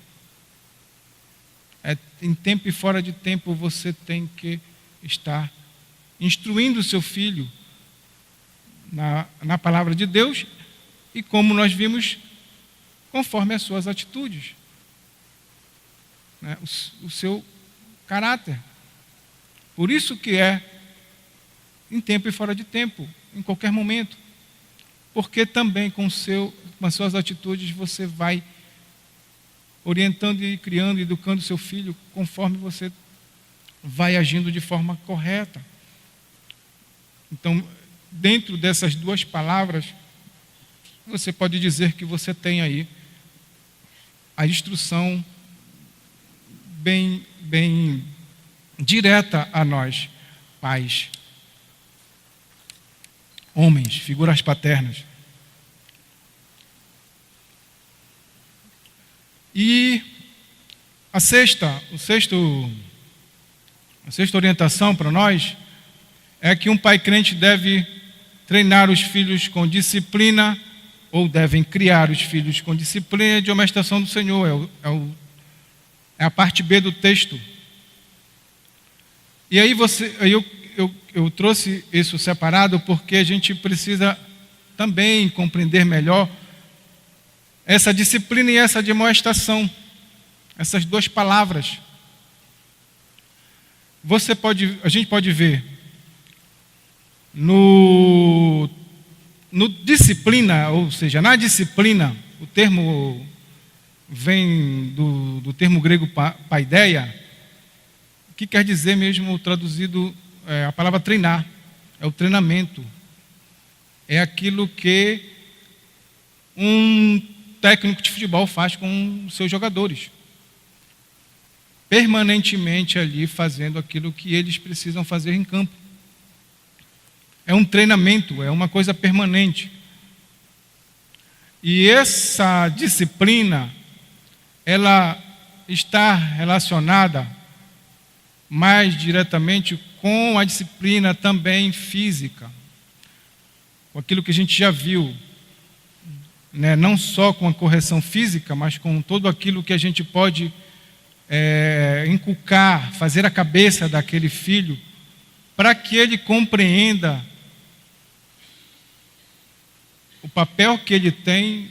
Em tempo e fora de tempo você tem que estar instruindo o seu filho na palavra de Deus e, como nós vimos, conforme as suas atitudes, né? O seu caráter. Por isso que é em tempo e fora de tempo, em qualquer momento. Porque também com as suas atitudes você vai orientando e criando, educando seu filho conforme você vai agindo de forma correta. Então, dentro dessas duas palavras, você pode dizer que você tem aí a instrução bem direta a nós, pais, homens, figuras paternas. E a sexta orientação para nós é que um pai crente deve treinar os filhos com disciplina, ou devem criar os filhos com disciplina de amonestação do Senhor. É a parte B do texto. E aí eu trouxe isso separado porque a gente precisa também compreender melhor essa disciplina e essa admoestação, essas duas palavras. A gente pode ver no disciplina, ou seja, na disciplina, o termo vem do termo grego paideia, que quer dizer mesmo traduzido, a palavra treinar, é o treinamento, é aquilo que um técnico de futebol faz com os seus jogadores, permanentemente ali fazendo aquilo que eles precisam fazer em campo. É um treinamento, é uma coisa permanente. E essa disciplina, ela está relacionada mais diretamente com a disciplina também física, com aquilo que a gente já viu, né? Não só com a correção física, mas com tudo aquilo que a gente pode inculcar, fazer a cabeça daquele filho, para que ele compreenda o papel que ele tem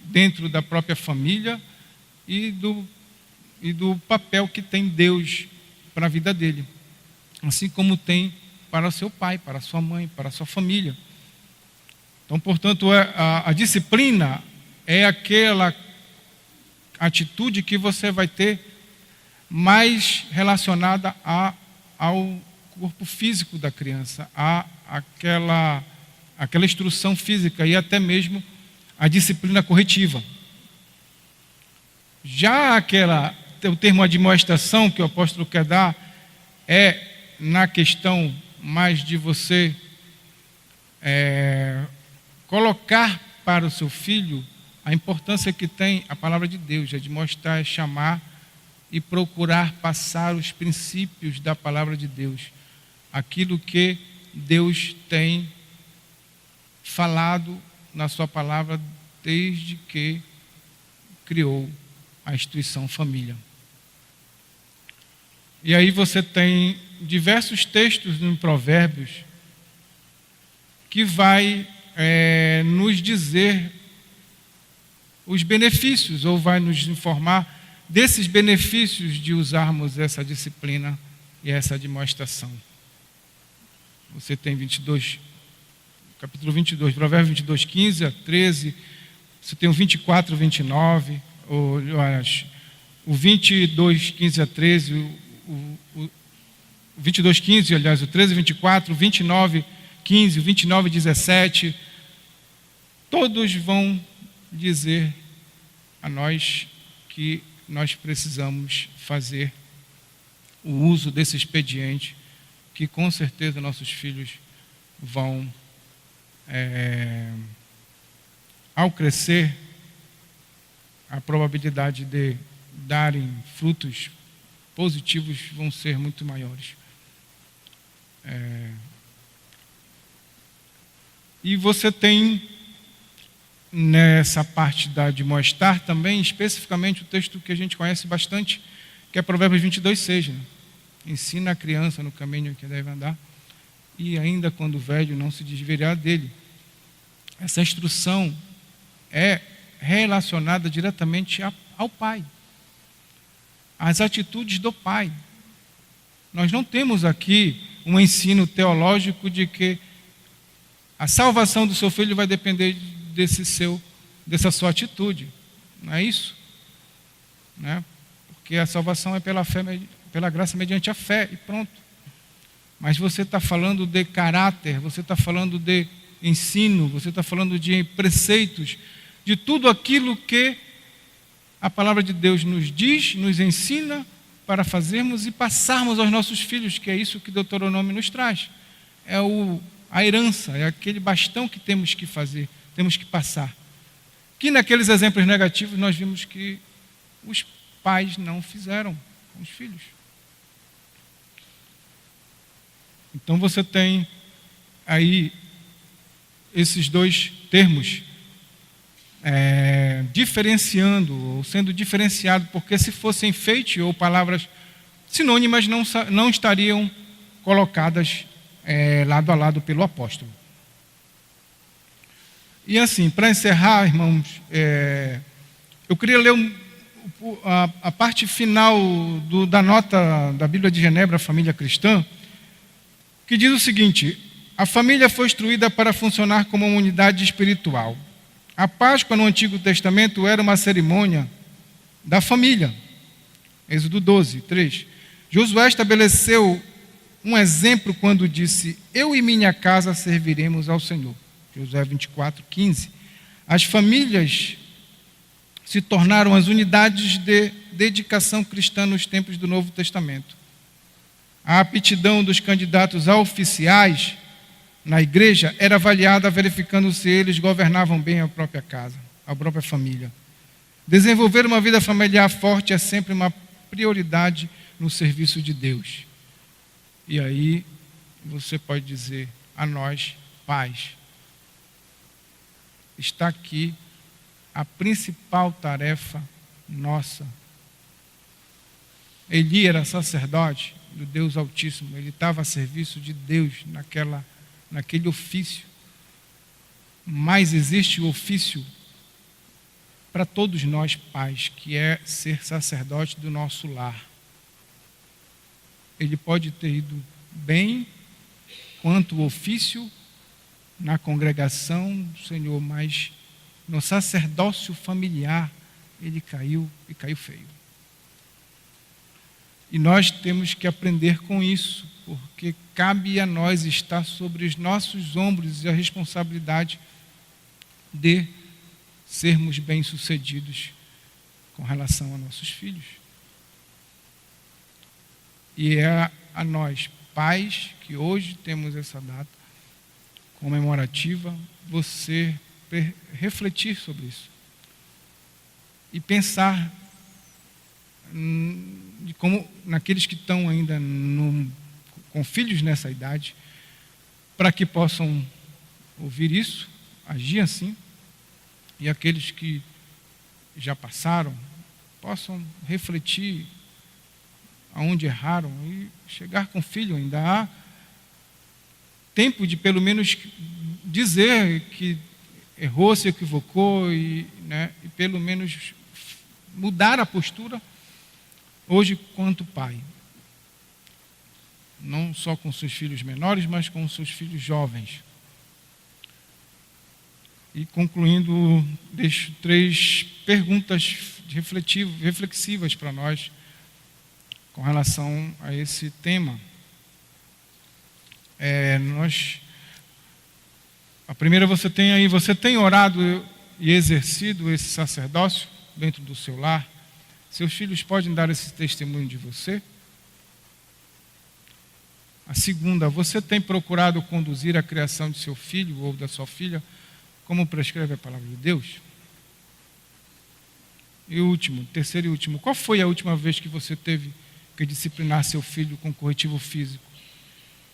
dentro da própria família e do papel que tem Deus para a vida dele, assim como tem para o seu pai, para a sua mãe, para a sua família. Então, portanto, a disciplina é aquela atitude que você vai ter mais relacionada ao corpo físico da criança, aquela instrução física e até mesmo a disciplina corretiva. Já o termo admoestação que o apóstolo quer dar é na questão mais de você colocar para o seu filho a importância que tem a palavra de Deus, admoestar, chamar e procurar passar os princípios da palavra de Deus, aquilo que Deus tem falado na sua palavra desde que criou a instituição família. E aí você tem diversos textos em Provérbios que vai nos dizer os benefícios, ou vai nos informar desses benefícios de usarmos essa disciplina e essa admoestação. Você tem capítulo 22, Provérbios 22, 15 a 13, você tem o 24, 29, o 22, 15 a 13, o 22, 15, aliás, o 13, 24, o 29, 15, o 29, 17, todos vão dizer a nós que nós precisamos fazer o uso desse expediente, que com certeza nossos filhos vão, ao crescer, a probabilidade de darem frutos positivos vão ser muito maiores. E você tem nessa parte da admoestar também, especificamente o texto que a gente conhece bastante, que é Provérbios 22, 6. Né? Ensina a criança no caminho que deve andar, e ainda quando velho não se desviará dele. Essa instrução é relacionada diretamente ao pai, às atitudes do pai. Nós não temos aqui um ensino teológico de que a salvação do seu filho vai depender dessa sua atitude. Não é isso? Né? Porque a salvação é pela graça mediante a fé, e pronto. Mas você está falando de caráter, você está falando de ensino, você está falando de preceitos, de tudo aquilo que a palavra de Deus nos diz, nos ensina para fazermos e passarmos aos nossos filhos, que é isso que o Deuteronômio nos traz. É a herança, é aquele bastão que temos que fazer, temos que passar. Que naqueles exemplos negativos nós vimos que os pais não fizeram com os filhos. Então você tem aí esses dois termos diferenciando, ou sendo diferenciado, porque se fossem enfeite ou palavras sinônimas não estariam colocadas lado a lado pelo apóstolo. E assim, para encerrar, irmãos, eu queria ler a parte final da nota da Bíblia de Genebra, Família Cristã, que diz o seguinte: a família foi instruída para funcionar como uma unidade espiritual. A Páscoa no Antigo Testamento era uma cerimônia da família. Êxodo 12, 3. Josué estabeleceu um exemplo quando disse: eu e minha casa serviremos ao Senhor. Josué 24, 15. As famílias se tornaram as unidades de dedicação cristã nos tempos do Novo Testamento. A aptidão dos candidatos a oficiais na igreja era avaliada verificando se eles governavam bem a própria casa, a própria família. Desenvolver uma vida familiar forte é sempre uma prioridade no serviço de Deus. E aí você pode dizer a nós, pais, está aqui a principal tarefa nossa. Eli era sacerdote do Deus Altíssimo, ele estava a serviço de Deus naquele ofício. Mas existe o ofício para todos nós pais, que é ser sacerdote do nosso lar. Ele pode ter ido bem quanto o ofício na congregação do Senhor, mas no sacerdócio familiar ele caiu e caiu feio. E nós temos que aprender com isso, porque cabe a nós estar sobre os nossos ombros a responsabilidade de sermos bem-sucedidos com relação a nossos filhos. E é a nós, pais, que hoje temos essa data comemorativa, você refletir sobre isso e pensar de como naqueles que estão ainda com filhos nessa idade, para que possam ouvir isso, agir assim, e aqueles que já passaram possam refletir aonde erraram e chegar com o filho. Ainda há tempo de pelo menos dizer que errou, se equivocou e pelo menos mudar a postura hoje quanto pai. Não só com seus filhos menores, mas com seus filhos jovens. E concluindo, deixo 3 perguntas reflexivas para nós com relação a esse tema. A primeira, você tem orado e exercido esse sacerdócio dentro do seu lar? Seus filhos podem dar esse testemunho de você? A segunda, você tem procurado conduzir a criação de seu filho ou da sua filha como prescreve a palavra de Deus? E terceiro e último, qual foi a última vez que você teve que disciplinar seu filho com corretivo físico?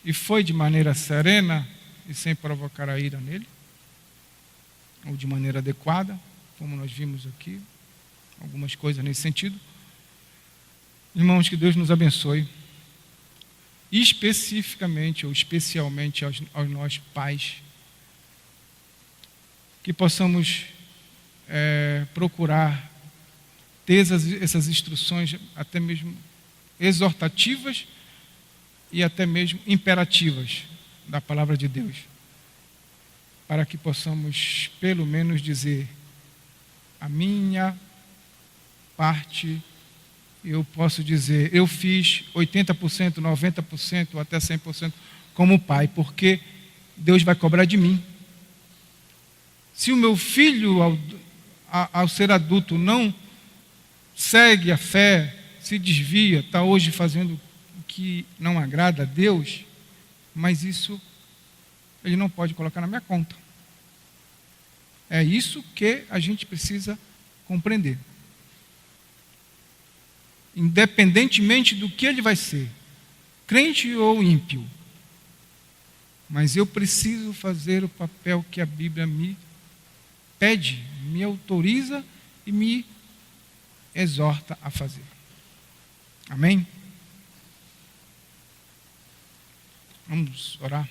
E foi de maneira serena e sem provocar a ira nele? Ou de maneira adequada, como nós vimos aqui, algumas coisas nesse sentido? Irmãos, que Deus nos abençoe, especificamente ou especialmente aos nós pais, que possamos procurar ter essas instruções até mesmo exortativas e até mesmo imperativas da palavra de Deus, para que possamos pelo menos dizer: a minha parte, eu posso dizer, eu fiz 80%, 90%, até 100% como pai, porque Deus vai cobrar de mim. Se o meu filho, ao ser adulto, não segue a fé, se desvia, está hoje fazendo o que não agrada a Deus, mas isso ele não pode colocar na minha conta. É isso que a gente precisa compreender. Independentemente do que ele vai ser, crente ou ímpio, mas eu preciso fazer o papel que a Bíblia me pede, me autoriza e me exorta a fazer. Amém? Vamos orar.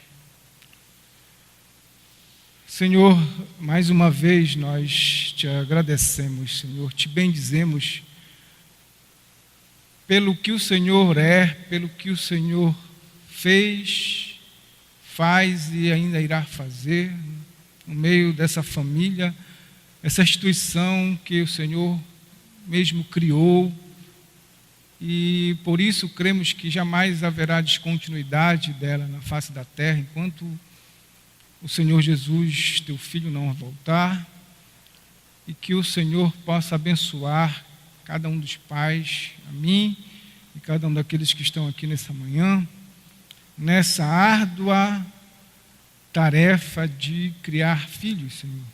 Senhor, mais uma vez nós te agradecemos, Senhor, te bendizemos pelo que o Senhor é, pelo que o Senhor fez, faz e ainda irá fazer no meio dessa família, essa instituição que o Senhor mesmo criou, e por isso cremos que jamais haverá descontinuidade dela na face da terra, enquanto o Senhor Jesus, teu Filho, não voltar, e que o Senhor possa abençoar cada um dos pais, a mim e cada um daqueles que estão aqui nessa manhã, nessa árdua tarefa de criar filhos, Senhor.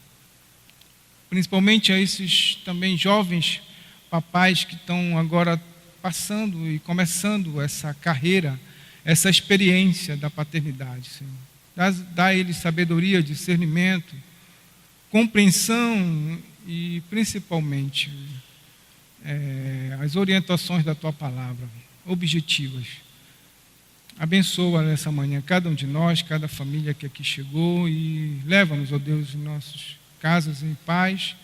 Principalmente a esses também jovens papais que estão agora passando e começando essa carreira, essa experiência da paternidade, Senhor. Dá a eles sabedoria, discernimento, compreensão e principalmente as orientações da Tua palavra, objetivas. Abençoa nessa manhã cada um de nós, cada família que aqui chegou e leva-nos, ó Deus, em nossas casas em paz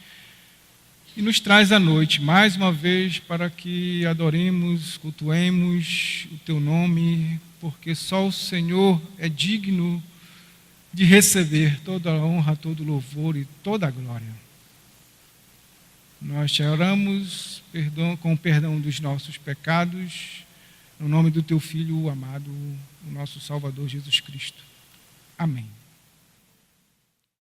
e nos traz à noite, mais uma vez, para que adoremos, cultuemos o Teu nome, porque só o Senhor é digno de receber toda a honra, todo o louvor e toda a glória. Nós te oramos com o perdão dos nossos pecados, no nome do Teu Filho amado, o nosso Salvador Jesus Cristo. Amém.